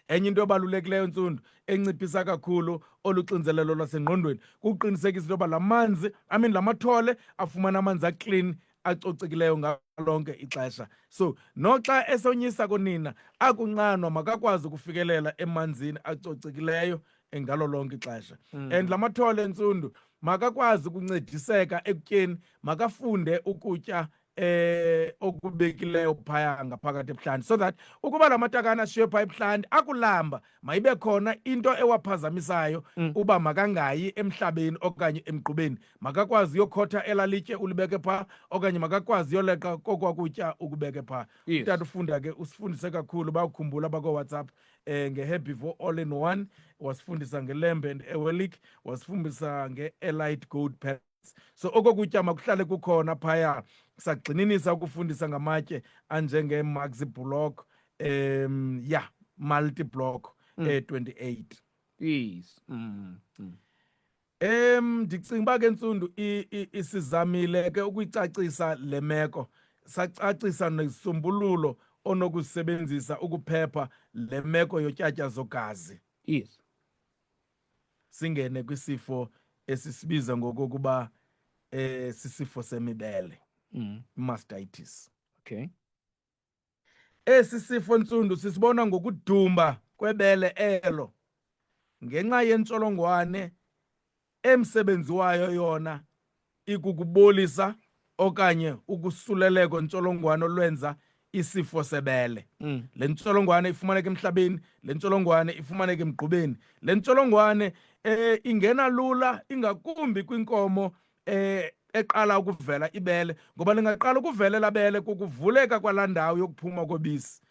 Speaker 3: Enye into ebalulekileyo Ntsundu enciphisa kakhulu oluxinzelelo lwasengqondweni kuqinisekisa into yoba la mathole afumana amanzi aclean acocekileyo ngalonke ixesha. So noxa esonyisa konina akunqanwa makakwazi ukufikelela emanzini acocekileyo ngalo lonke ixesha. And la mathole Ntsundu makakwazi ukuncediseka ekutyeni, makafunde ukutya okubekileyo phaya ngaphakathi ebuhlanti, so that ukuba la matakane ashiywe phaya ebuhlanti akulamba mayibe khona into ewaphazamisayo uba makangayi emhlabeni okanye emgqubeni, makakwazi uyokhotha elalitye ulibeke phaa okanye makakwazi uyoleqa kokwakutya ukubeke phaa.
Speaker 1: Yes.
Speaker 3: Utata ufunda ke usifundise kakhulu, bayakhumbula bako-WhatsApp nge-Herbivore All in One, wasifundisa nge-Lamb and Ewelik, wasifundisa nge-Elite Goat Pets. So okokutya makuhlale kukhona phaya. Sagxininisa ukufundisa ngamatye anjenge-Maxi Block multi-block 28.
Speaker 1: Yes.
Speaker 3: Ndicinga uba ke Ntsundu isizamile ke ukuyicacisa le meko, sacacisa nesisombululo onokusebenzisa ukuphepha le meko yotyatyazo gazi.
Speaker 1: Yes.
Speaker 3: Singene kwisifo esisibiza ngokokuba sisifo semibele, mastitis.
Speaker 1: Okay.
Speaker 3: Esi sifo Ntsundu sisibona ngokudumba kwebele elo ngenxa yentsholongwane emsebenzi wayo yona ikukubolisa okanye ukusuleleko ntsholongwane olwenza isifo sebele. Le ntsholongwane ifumaneka emhlabeni, le ntsholongwane ifumaneka emgqubeni, le ntsholongwane ingena lula ingakumbi kwinkomo eqala ukuvela ibele, ngoba lingaqala ukuvelela bele kukuvuleka kwalaa ndawo yokuphuma kobisi.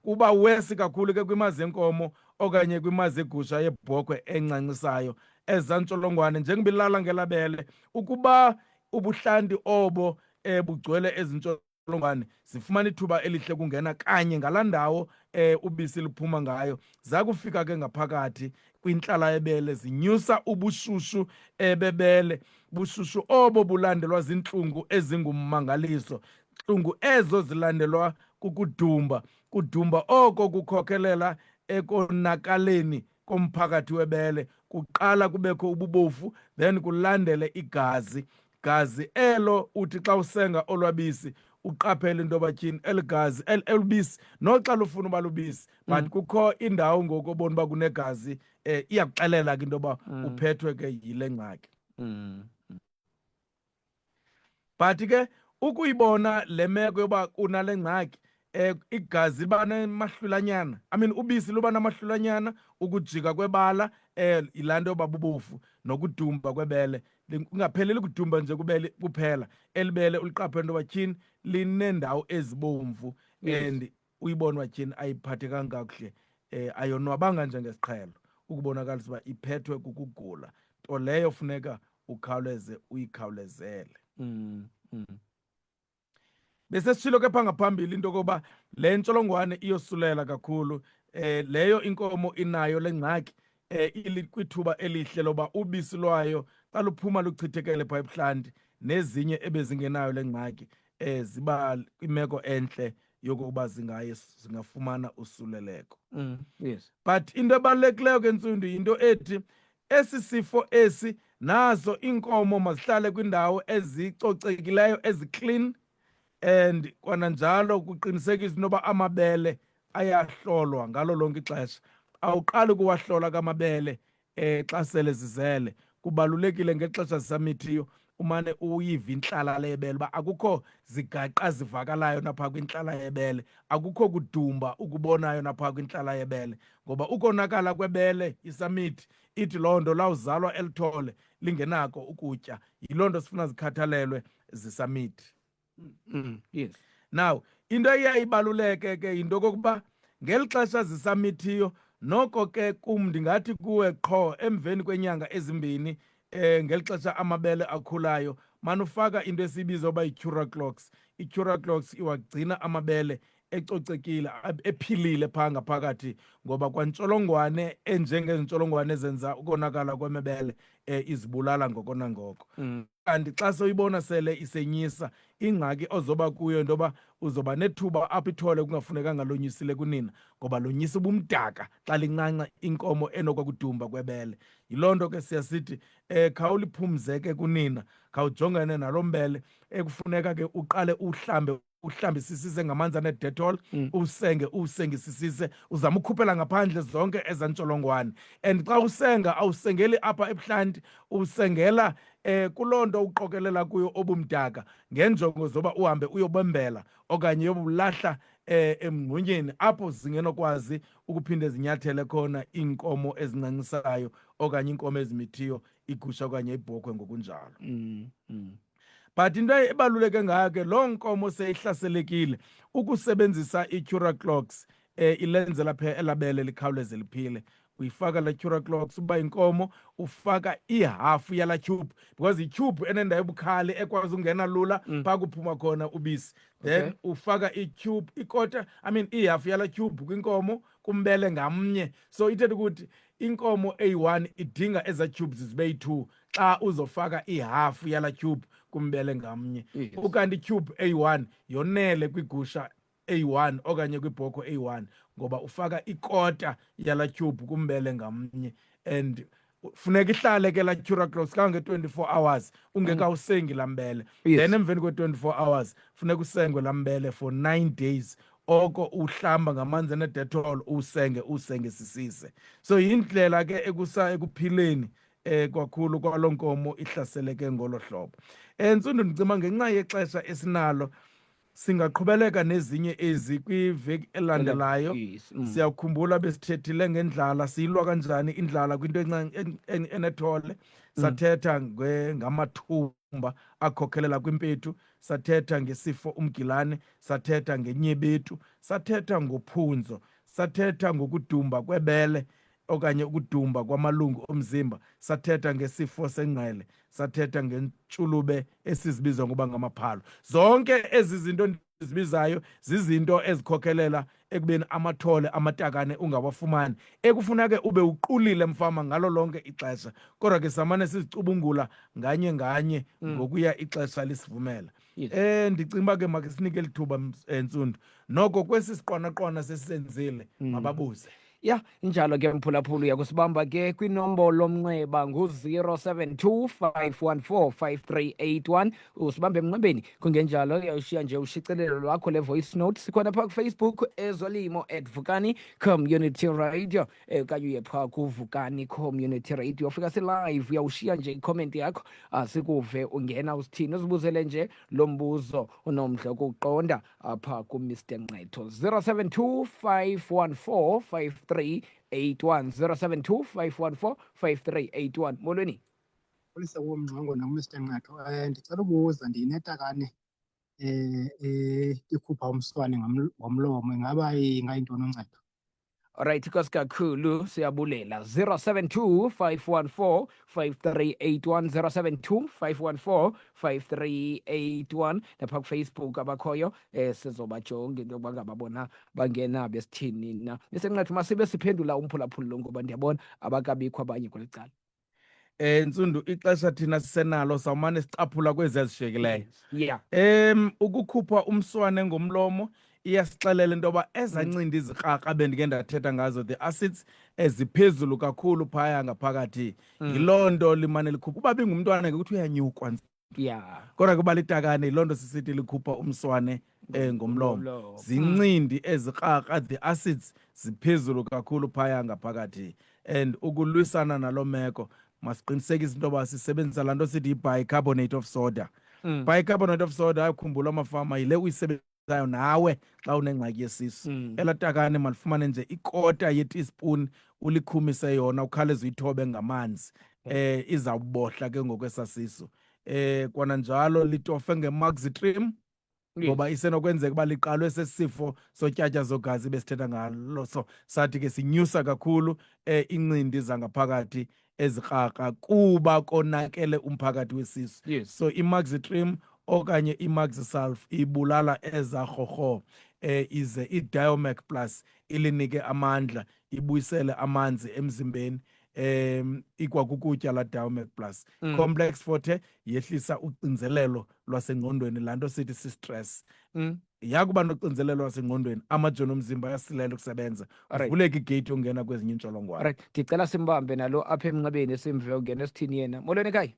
Speaker 3: Kuba wesi kakhulu ke kwimazi enkomo okanye kwimazi egusha yebhokhwe encancisayo, eza ntsholongwane njengoba ilala ngelabele, ukuba ubuhlanti obo bugcwele ezi ntsholongwane zifumana ithuba elihle kungena kanye ngalaa ndawo ubisi liphuma ngayo, zakufika ke ngaphakathi kwintlala yebele, zinyusa ubushushu bebele, bushushu obo bulandelwa ziintlungu ezingummangaliso. Ntlungu ezo zilandelwa kukudumba, kudumba oko kukhokelela ekonakaleni komphakathi webele. Kuqala kubekho ububofu, then kulandele igazi. Gazi elo uthi xa usenga olwabisi uqaphele into yoba tyhini eli gazi elubisi noxa lufuna uba lubisi but kukho indawo ngoku obona uba kunegazi, iyakuxelela ke into yoba uphethwe ke yile ngxaki. But ke ukuyibona le meko yoba unale ngxaki, igazi liba namahlulanyana, ubisi luba namahlulanyana, ukujika kwebala, yilaa nto yoba bubofu nokudumba kwebele. Kungapheleli kudumba nje kubele kuphela, eli bele uliqaphele into yoba tyhini lineendawo ezibomvu.
Speaker 1: Yes.
Speaker 3: And uyibona uba tyhini ayiphathekanga kakuhle, ayonwabanga njengesiqhelo, ukubonakalisa uba iphethwe kukugula, nto leyo funeka ukhawuleze uyikhawulezele. Besesitshilo ke pha ngaphambili into yokuba le ntsholongwane iyosulela kakhulu. Leyo inkomo inayo le ngxaki, kwithuba elihle loba ubisi lwayo xa luphuma luchithekele phaa ebuhlanti, nezinye ebezingenayo le ngxaki ziba kwimeko entle yokokuba zingafumana usuleleko.
Speaker 1: Yes.
Speaker 3: But into ebalulekileyo ke Ntsundu yinto ethi esi sifo esi nazo iinkomo mazihlale kwindawo ezicocekileyo, eziclean, and kwananjalo kuqinisekisa into yoba amabele ayahlolwa ngalo lonke ixesha. Awuqali ukuwahlola kamabele xa sele zizele. Kubalulekile ngexesha zisamithiyo umane uyiva intlala lebele uba akukho zigaqa zivakalayo napha kwintlala yebele, akukho kudumba ukubonayo napha kwintlala yebele, ngoba ukonakala kwebele isamithi ithi loo nto lawuzalwa elithole lingenako ukutya. Yiloo nto sifuna zikhathalelwe zisamithi.
Speaker 1: Yes.
Speaker 3: Now into eyayibaluleke ke yinto okokuba ngeli xesha zisamithiyo, noko ke kum ndingathi kuwe qho emveni kwenyanga ezimbini, ngeli xesha amabele akhulayo, manufaka into esiyibiza uba yi-Curaclox. I-Curaclox iwagcina amabele ecocekile, ephilile phaa ngaphakathi, ngoba kwantsholongwane enjengezintsholongwane ezenza ukonakala kwemebele izibulala ngoko nangoko. Kanti xa soyibona sele isenyisa, ingxaki ozoba kuyo into yoba uzoba nethuba apho ithole kungafunekanga lonyusile kunina, ngoba lonyisa ubumdaka xa lincanca inkomo enokwakudumba kwebele. Yiloo nto ke siyasithi khawuliphumzeke kunina, khawujongane nalo mbele, ekufuneka ke uqale uhlambisisise ngamanzi anedetol, usengisisise, uzama ukhuphela ngaphandle zonke eza ntsholongwane. And xa usenga awusengeli apha ebuhlanti, usengela kuloo nto uqokelela kuyo obumdaka ngenjongo zoba uhambe uyobembela okanye uyobulahla emngxunyeni apho zingenokwazi ukuphinde zinyathele khona iinkomo ezincancisayo okanye iinkomo ezimithiyo, igusha okanye ibhokhwe ngokunjalo. But into ebaluleke ngayo ke loo nkomo seyihlaselekile ukusebenzisa i-Curaclox ilenzela phe elabele likhawuleze liphile. Uyifaka la Curaclox uba inkomo ufaka ihafu yala tube because itube enendawo ebukhali ekwazi ungena lula phaa kuphuma khona ubisi. Then ufaka itube ihafu yala tube kwinkomo kumbele ngamnye. So ithetha ukuthi inkomo eyi-1 idinga eza tubes zibe yi-2 xa uzofaka ihafu yala tube kumbele ngamnye. Ukanti itube eyi-1 yonele kwigusha eyi-1 okanye kwibhokhwe eyi-1 ngoba ufaka ikota yala tube kumbele ngamnye. And funeka ihlale ke la Curaclox kange-24 hours ungekawusengi laa mbele. Then emveni kwe-24 hours funeka usengwe laa mbele for 9 days. Oko uhlamba ngamanzi enedetol usenge sisise. So yindlela ke ekuphileni kwakhulu kwaloo nkomo ihlaseleke ngolo hlobo. Ntsundu, ndicima ngenxa yexesha esinalo singaqhubeleka nezinye ezi kwiveki elandelayo. Siyakhumbula besithethile ngendlala, siyilwa kanjani indlala kwinto enethole. Sathetha ngamathumba akhokhelela kwimpethu, sathetha ngesifo umgilane, sathetha ngenyebetu, sathetha ngophunzo, sathetha ngokudumba kwebele okanye ukudumba kwamalungu omzimba, sathetha ngesifo sengqele, sathetha ngentshulube esizibiza ngoba ngamaphalo. Zonke ezi zinto ndizibizayo zizinto ezikhokhelela ekubeni amathole amatakane ungawafumani, ekufuna ke ube uqulile mfama ngalo lonke ixesha. Kodwa ke samane sizicubungula nganye ngokuya ixesha lisivumela. Ndicinga uba ke makhe sinike lithuba Ntsundu, noko kwesi siqwanaqwana sesisenzile mababuze.
Speaker 1: Ya, injalo ke mphulaphula uyakusibamba ke kwinombolo mnxeba ngu-072 514 5381. Usibambe emnxebeni, kungenjalo uyawushiya nje ushicilelo lwakho le-voice note. Sikhona phaa kufacebook Ezolimo @Vukani Community Radio, okanye uye phaa kuVukani Community Radio, ufika si-live uyawushiya nje icomment yakho, sikuve ungena usithini, uzibuzele nje lo mbuzo unomdla ukuqonda apha kuMr Nqetho. 072 514 5381 072 514 5381. Molweni.
Speaker 5: Polisa womngqongo nakuMr Nqetho. Ndicela ubuza, ndinetakane ikhupha umswane ngomlomo, ingaba ingayintoni uncedo?
Speaker 1: Alright, inkosi kakhulu, siyabulela. 072 514 5381 072 514 5381. Napha kufacebook abakhoyo sizobajonga into yokuba ngababona bangena besithini na. Mr Nqetho, masibe siphendula umphulaphuli lo ngoba ndiyabona abakabikho abanye kweli cala.
Speaker 3: Ntsundu, ixesha thina sisenalo sawumane sicaphula kwezi ezishiyekileyo. Ukukhupha umswane ngomlomo iyasixelela into yoba ezancindi izikrakra bendike ndathetha ngazo, the acids eziphezulu kakhulu phaya ngaphakathi. Yiloo nto limane likhupha. Uba bingumntwana ngekuthi uyanyukwa. Kodwa kuba litakane yiloo nto sisithi likhupha umswane ngomlomo. Zincindi ezikrakra, the acids ziphezulu kakhulu phaya ngaphakathi. And ukulwisana naloo meko masiqinisekise into yoba sisebenzisa laa nto sithi yi-bicarbonate of soda. Bicarbonate of soda, ayakhumbula amafama, yile uyisebenzisayo nawe xa unengxaki yesisu. Elaa takane malifumane nje ikota ye-teaspoon, ulikhumise yona, ukhawuleze uyithobe ngamanzi. Izawubohla ke ngokwesasisu. Kwananjalo litofe nge-Maxitrim, ngoba isenokwenzeka uba liqalwe sesifo sotyatya zogazi besithetha ngalo. So sathi ke sinyusa kakhulu incindi zangaphakathi ezikrakra kuba konakele umphakathi wesisu. So iMaxitrim okanye iMaxisulf ibulala ezarhorho, ize iDiomac Plus ilinike amandla, ibuyisele amanzi emzimbeni. Ikwakukutya la Diomac Plus. Complex Forte yehlisa uxinzelelo lwasengqondweni, laa nto sithi si-stress. Yakuba noxinzelelo lwasengqondweni, amajoni omzimba ayasilela ukusebenza, kuvuleka igeyiti yongena kwezinye iintsholongwane.
Speaker 1: Alright, ndicela simbambe nalo apha emnxebeni simve ungena esithini yena. Molweni ekhaya.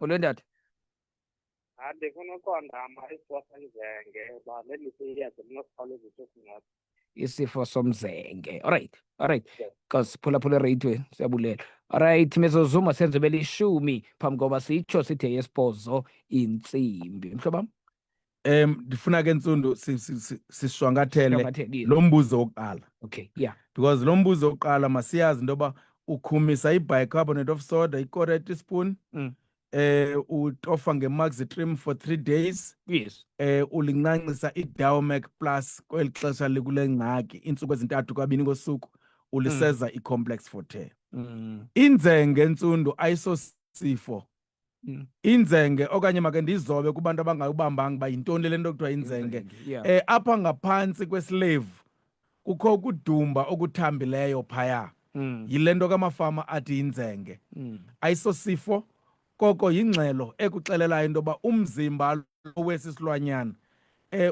Speaker 1: Molweni tata.
Speaker 6: Ndifuna uqonda isifo somzenge uba leliphi iyeza linosikhawulezisa usinqanda.
Speaker 1: Isifo somzenge. Alright. kasiphulaphula radio siyabulela. Alright, mezozuma senze belishumi phambi koba sitsho sithe yesibhozo insimbi. Mhlobam?
Speaker 3: Ndifuna ke Ntsundu sishwangathele
Speaker 1: Sishwangathele, yes.
Speaker 3: lo mbuzo wokuqala,
Speaker 1: Okay, yeah.
Speaker 3: because lo mbuzo wokuqala masiyazi into yoba ukhumisa i-bicarbonate of soda, i-quarter teaspoon,
Speaker 1: Mm.
Speaker 3: utofa nge-Maxitrim for 3 days,
Speaker 1: Yes.
Speaker 3: ulincancisa i-Dowmac plus kweli xesha likule ngxaki iintsuku ezintathu kabini ngosuku, uliseza i-complex forte. Inzenge Ntsundu ayisosifo. Inzenge okanye make ndizobe kubantu abangayibambanga uba yintoni le nto kuthiwa inzenge.
Speaker 1: Yeah.
Speaker 3: Apha ngaphantsi kwesilevu kukho ukudumba okuthambileyo phaya. Yile nto kamafama athi inzenge. Ayisosifo, koko yingxelo ekuxelelayo into yoba umzimba wesi silwanyana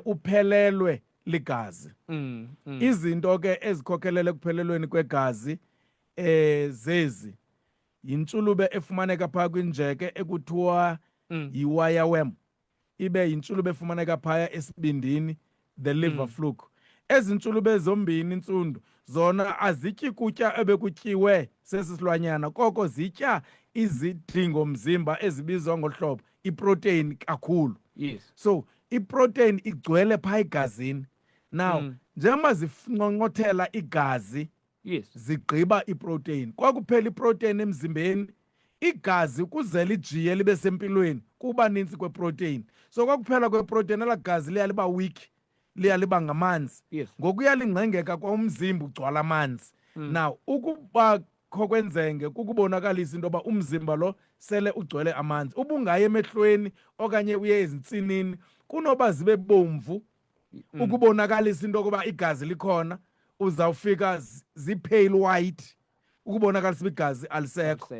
Speaker 3: uphelelwe ligazi. Izinto ke ezikhokhelele ekuphelelweni kwegazi zezi yintshulube efumaneka phaya kwinjeke ekuthiwa yi-wireworm, ibe yintshulube efumaneka phaya esibindini, the liver fluke. Ezi ntshulube zombini Ntsundu zona azityi kutya ebekutyiwe sesi silwanyana, koko zitya izidingo mzimba ezibizwa ngohlobo iprotein kakhulu.
Speaker 1: Yes.
Speaker 3: So iprotein igcwele phaa egazini. Now njengoba zinqonqothela igazi,
Speaker 1: Yes.
Speaker 3: zigqiba iprotein. Kwakuphela iprotein emzimbeni, igazi kuzela ijiye libe sempilweni kuba nintsi kweprotein. So kwakuphela kweprotein elaa gazi liya liba weak, liya liba ngamanzi.
Speaker 1: Yes.
Speaker 3: Ngokuya lingxengeka kwa umzimba ugcwala amanzi. Now ukuba kwenzenge kukubonakalisa into yoba umzimba lo sele ugcwele amanzi. Ubungaye emehlweni okanye uye ezintsinini kunoba zibe bomvu ukubonakalisa into yokuba igazi likhona, uzawufika zi-pale white ukubonakalisa igazi alisekho.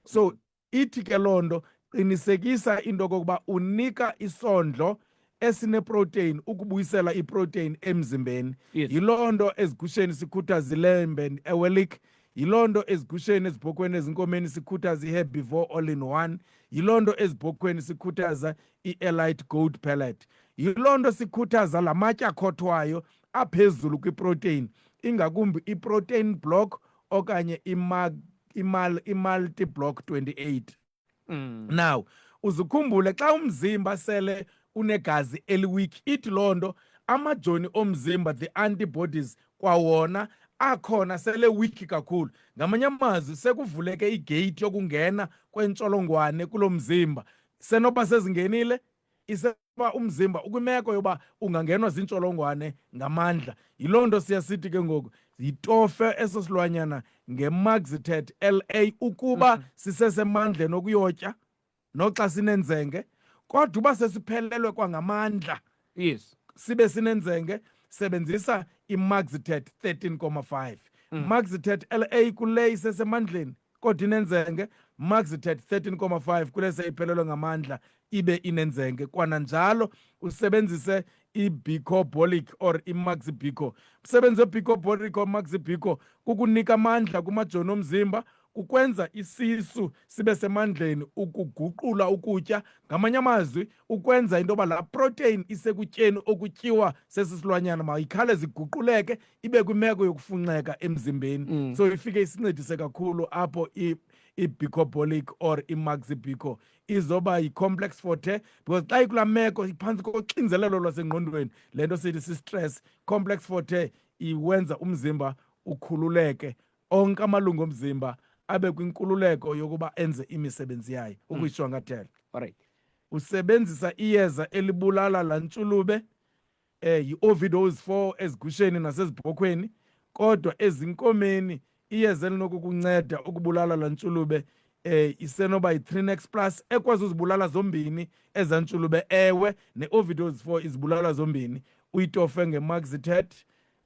Speaker 3: So ithi ke loo nto qinisekisa into yokokuba unika isondlo esineprotein ukubuyisela iprotein emzimbeni.
Speaker 1: Yes.
Speaker 3: Yiloo nto ezigusheni sikhuthaza ilembe ewelik, yiloo nto ezigusheni ezibhokhweni ezinkomeni sikhuthaza i-herbivore all in one, yiloo nto ezibhokhweni sikhuthaza i-elite goat pellet, yiloo nto sikhuthaza la matye akhothwayo aphezulu kwiprotein, ingakumbi iprotein block okanye i-multi-block 28. Now uzukhumbule xa umzimba sele unegazi eliweak, ithi loo nto amajoni omzimba, the antibodies kwawona akhona sele weak kakhulu. Ngamanye amazwi sekuvuleke igate yokungena kwentsholongwane kulo mzimba, senoba sezingenile iseba umzimba ukwimeko yoba ungangenwa ziintsholongwane ngamandla. Yiloo nto siyasithi ke ngoku yitofe eso silwanyana nge-Maxitad LA ukuba sisesemandleni okuyotya noxa sinenzenge, kodwa uba sesiphelelwe kwangamandla,
Speaker 1: Yes.
Speaker 3: sibe sinenzenge, sebenzisa i-Maxitad 13.5. Maxitad LA kule isesemandleni kodwa inenzenge, Maxitad 13.5 kule seyiphelelwe ngamandla ibe inenzenge. Kwananjalo usebenzise i-Bicobolic or i-Maxibico. Umsebenzi we-Bicobolic or Maxibico kukunika amandla kumajoni omzimba, kukwenza isisu sibe semandleni ukuguqula ukutya. Ngamanye amazwi ukwenza into yoba laa protein isekutyeni okutyiwa sesi silwanyana mayikhawuleze iguquleke ibe kwimeko yokufunxeka emzimbeni. So ifike isincedise kakhulu apho i-Bicobolic or i-Maxibico izoba yi-complex forte, because xa ikulaa meko iphantsi koxinzelelo lwasengqondweni, le nto sithi si-stress, complex forte iwenza umzimba ukhululeke, onke amalungu omzimba abe kwinkululeko yokuba enze imisebenzi yayo ukuyishwankathela.
Speaker 1: Alright.
Speaker 3: Usebenzisa iyeza elibulala laa ntshulube, yi-Ovidose 4 ezigusheni nasezibhokhweni, kodwa ezinkomeni iyeza elinokukunceda ukubulala laa ntshulube isenoba yi-Trinex Plus ekwazi uzibulala zombini ezaa ntshulube. Ewe, ne-Ovidose 4 izibulala zombini. Uyitofe nge-Maxitad,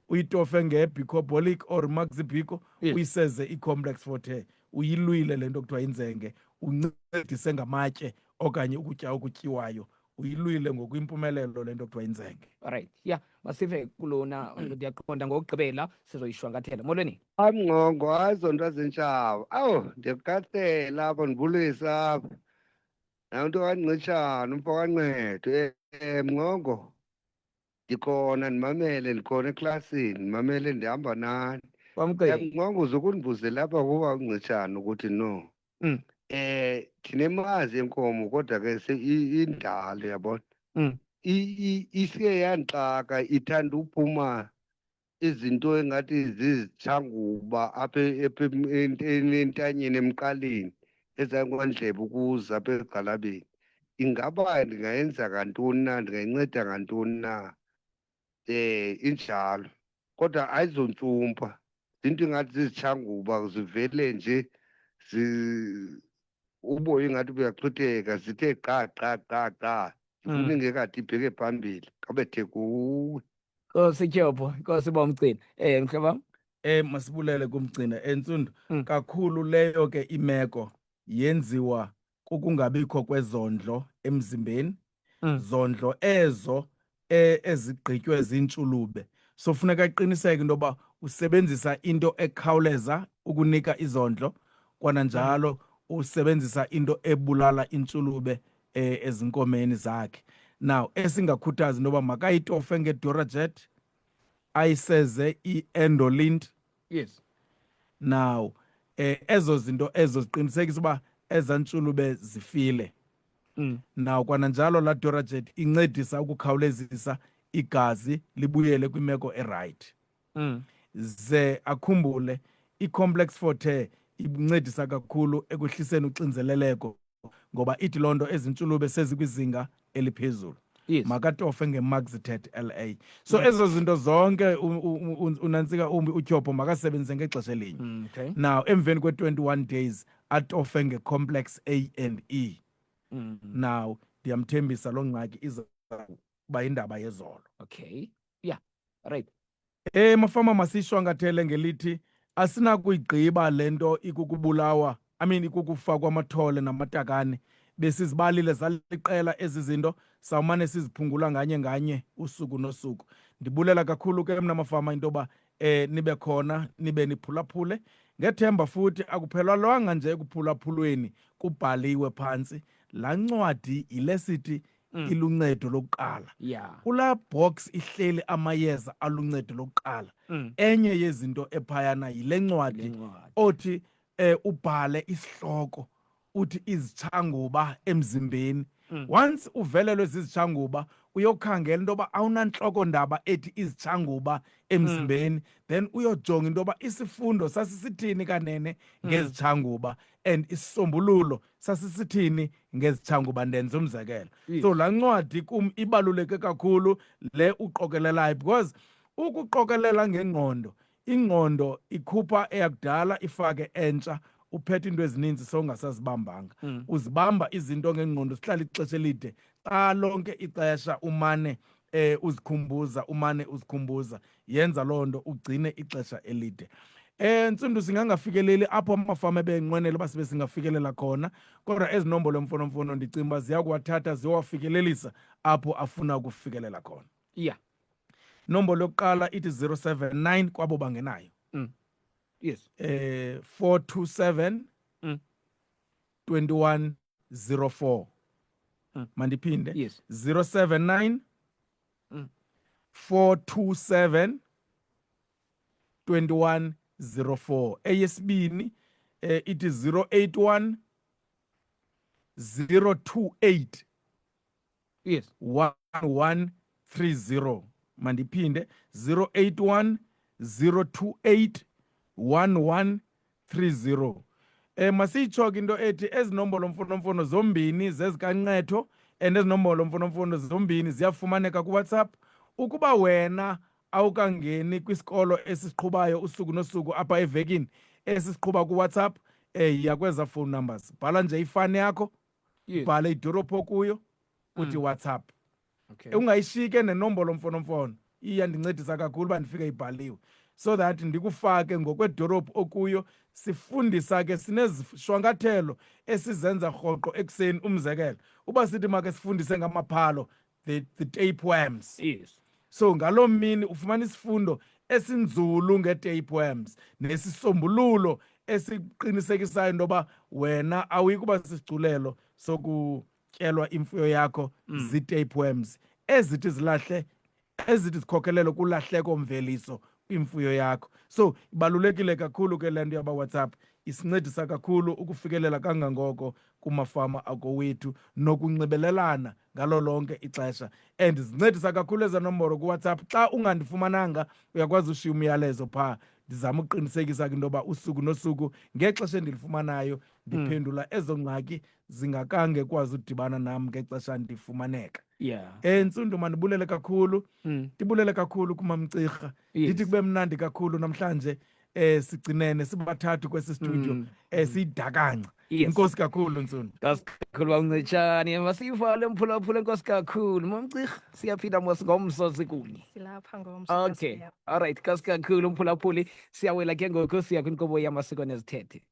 Speaker 3: uyitofe nge-Bicobolic or Maxibico,
Speaker 1: Yes.
Speaker 3: uyiseze i-complex forte, uyilwile le nto kuthiwa inzenge, uncedise ngamatye okanye ukutya okutyiwayo, uyilwile ngokwimpumelelo le nto kuthiwa inzenge.
Speaker 1: Alright. Yeah, masive kulona ndiyaqonda ngokugqibela sizoyishwankathela. Molweni.
Speaker 7: Amnqongo azonto ezintshaba. Awu ndiyakukhathela apho ndibulisa apha. Nanto kaNgqitshana umfo kaNqedo. Mnqongo ndikhona ndimamele, ndikhona eklasini ndimamele ndihamba nani.
Speaker 1: Wamqedi.
Speaker 7: Ngiwanguze ukunibuze lapha kuba uncishana ukuthi no.
Speaker 1: Mm.
Speaker 7: Thina emazi yenkomo kodwa ke indalo yabona.
Speaker 1: Mm.
Speaker 7: Isike yanixaka ithanda uphuma izinto engathi zizithanguba apha entanyeni emqaleni ezankwandlebe ukuza apha egqalabeni. Ingaba ndingayenza kantoni na, ndingayinceda ngantoni na injalo, kodwa ayizontsumpa zinto ingathi zizithanguba zivele nje uboya ingathi buyachitheka zithe qa qa qa qa ifuna ingekade ibheke phambili kabethe kuwe.
Speaker 1: Nkosi Tyhopho, Nkosi Bomgcina. Mhlobam.
Speaker 3: Masibulele kumgcina Ntsundu.
Speaker 1: Mm.
Speaker 3: Kakhulu leyo ke imeko yenziwa kukungabikho kwezondlo emzimbeni. Zondlo ezo ezigqitywe zintshulube. So funeka aqiniseke into yoba usebenzisa into ekhawuleza ukunika izondlo, kwananjalo usebenzisa into ebulala intshulube ezinkomeni zakhe. Now esingakhuthaza into yoba makayitofe ngeDurajet, ayiseze i-Endolint.
Speaker 1: Yes.
Speaker 3: Now ezo zinto ezo ziqinisekisa uba ezantshulube zifile. Now kwananjalo la Durajet incedisa ukukhawulezisa igazi libuyele kwimeko eright. Ze akhumbule i-complex forte incedisa kakhulu ekuhliseni uxinzeleleko ngoba ithi loo nto ezintshulube sezikwizinga eliphezulu.
Speaker 1: Yes.
Speaker 3: Makatofe nge-Maxetet LA. So ezo zinto zonke unantsika uTyhopho makasebenzise ngexesha elinye.
Speaker 1: Okay.
Speaker 3: Now emveni kwe-21 days atofe nge-complex A&E. Now ndiyamthembisa loo ngxaki izakuba yindaba yezolo.
Speaker 1: Okay. Yeah. Right.
Speaker 3: Mafama masishwankathele ngelithi asinakuyigqiba lento ikukubulawa, ikukufa kwamathole namatakane. Besizibalile zaliqela ezi zinto sawumane siziphungula nganye usuku nosuku. Ndibulela kakhulu ke mna mafama into yoba nibe khona nibe niphulaphule ngethemba futhi akuphelwanga nje ekuphulaphulweni kubhaliwe phantsi. Laa ncwadi yile sithi iluncedo lokuqala.
Speaker 1: Yeah.
Speaker 3: Kulaa box ihleli amayeza aluncedo lokuqala. Enye yezinto ephayana yile ncwadi othi ubhale isihloko uthi izitshanguba emzimbeni. Once uvelelwe zizitshanguba uyokhangela into yoba awunantloko ndaba ethi izitshanguba emzimbeni, then uyojonga into yoba isifundo sasisithini kanene ngezitshanguba and isisombululo sasisithini ngezitshanguba. Ndenza umzekelo. So laa ncwadi kum ibaluleke kakhulu le uqokelelayo because ukuqokelela ngengqondo, ingqondo ikhupha eyakudala ifake entsha. Uphethe into ezininzi sowungasazibambanga. Uzibamba izinto ngengqondo sihlala ixesha elide. Xa lonke ixesha umane uzikhumbuza yenza loo nto ugcine ixesha elide. Ntsundu singangafikeleli apho amafama benqwenela uba sibe singafikelela khona, kodwa ezi nombolo mfonomfono ndicinga uba ziya kuwathatha ziyowafikelelisa apho afuna ukufikelela khona.
Speaker 1: Yeah.
Speaker 3: Nombolo yokuqala ithi 079 kwabo bangenayo.
Speaker 1: Yes.
Speaker 3: 427 2104. Mandiphinde.
Speaker 1: Yes.
Speaker 3: 079 427 2104. Eyesibini ithi 081 028
Speaker 1: Yes.
Speaker 3: 1130. Mandiphinde 081 028 1130. Masiyitsho ke into ethi ezi nombolo mfonomfono zombini zezikaNcetho and ezi nombolo mfonomfono zombini ziyafumaneka kuWhatsApp. Ukuba wena awukangeni kwisikolo esisiqhubayo usuku nosuku apha evekini esisiqhuba kuWhatsApp, yiya kweza phone numbers. Bhala nje ifani yakho, bhala idorobhu okuyo, uthi WhatsApp.
Speaker 1: Okay.
Speaker 3: Ungayishike nenombolo mfonomfono. Iyandincedisa kakhulu uba ndifike ibhaliwe. So that ndikufake ngokwedorobhu okuyo. Sifundisa ke sinezishwankathelo esizenza rhoqo ekuseni. Umzekelo uba sithi make sifundise ngamaphalo, the tapeworms.
Speaker 1: Yes.
Speaker 3: So ngaloo mini ufumana isifundo esinzulu nge-tapeworms nesisombululo esiqinisekisayo into yoba wena awuyi kuba sisigculelo sokutyelwa imfuyo yakho zii-tapeworms ezithi zikhokelele kulahleko mveliso imfuyo yakho. So ibalulekile kakhulu ke le nto yaba WhatsApp isincedisa kakhulu ukufikelela kangangoko kumafama akowethu nokunxibelelana ngalo lonke ixesha. And zincedisa kakhulu eza nomboro kuWhatsApp. Xa ungandifumananga uyakwazi ushiya umyalezo phaa, ndizama ukuqinisekisa ke into yoba usuku nosuku ngexesha endilifumanayo ndiphendula ezo ngxaki zingakange kwazi udibana nam ngexesha ndifumaneka.
Speaker 1: Yeah.
Speaker 3: Ntsundu, mandibulele kakhulu. Ndibulele kakhulu kumamCirha. Ndithi kube mnandi kakhulu namhlanje sigcinene sibathathu kwesi studio siyidakanca.
Speaker 1: Yes.
Speaker 3: Inkosi kakhulu Ntsundu.
Speaker 1: Kakhulu bamncitshane masivale mphulaphula enkosi kakhulu mamCirha siyaphinda ngomso sikunye.
Speaker 2: Silapha ngomso.
Speaker 1: Okay, all right, nkosi kakhulu mphulaphuli siyawela ke ngoku siya kwinkqubo yamasiko nezithethe.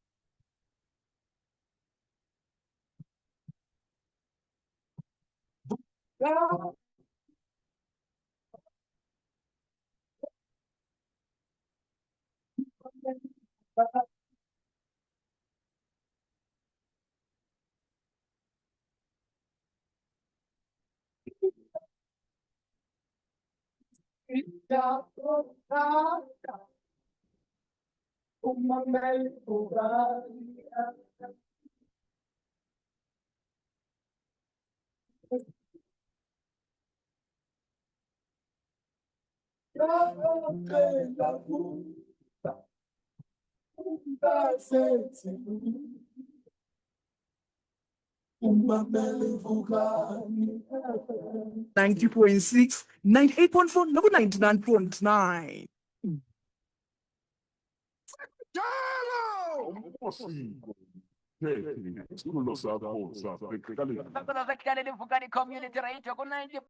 Speaker 8: .6, 98.4, no 99.9.
Speaker 1: Community Radio ku 90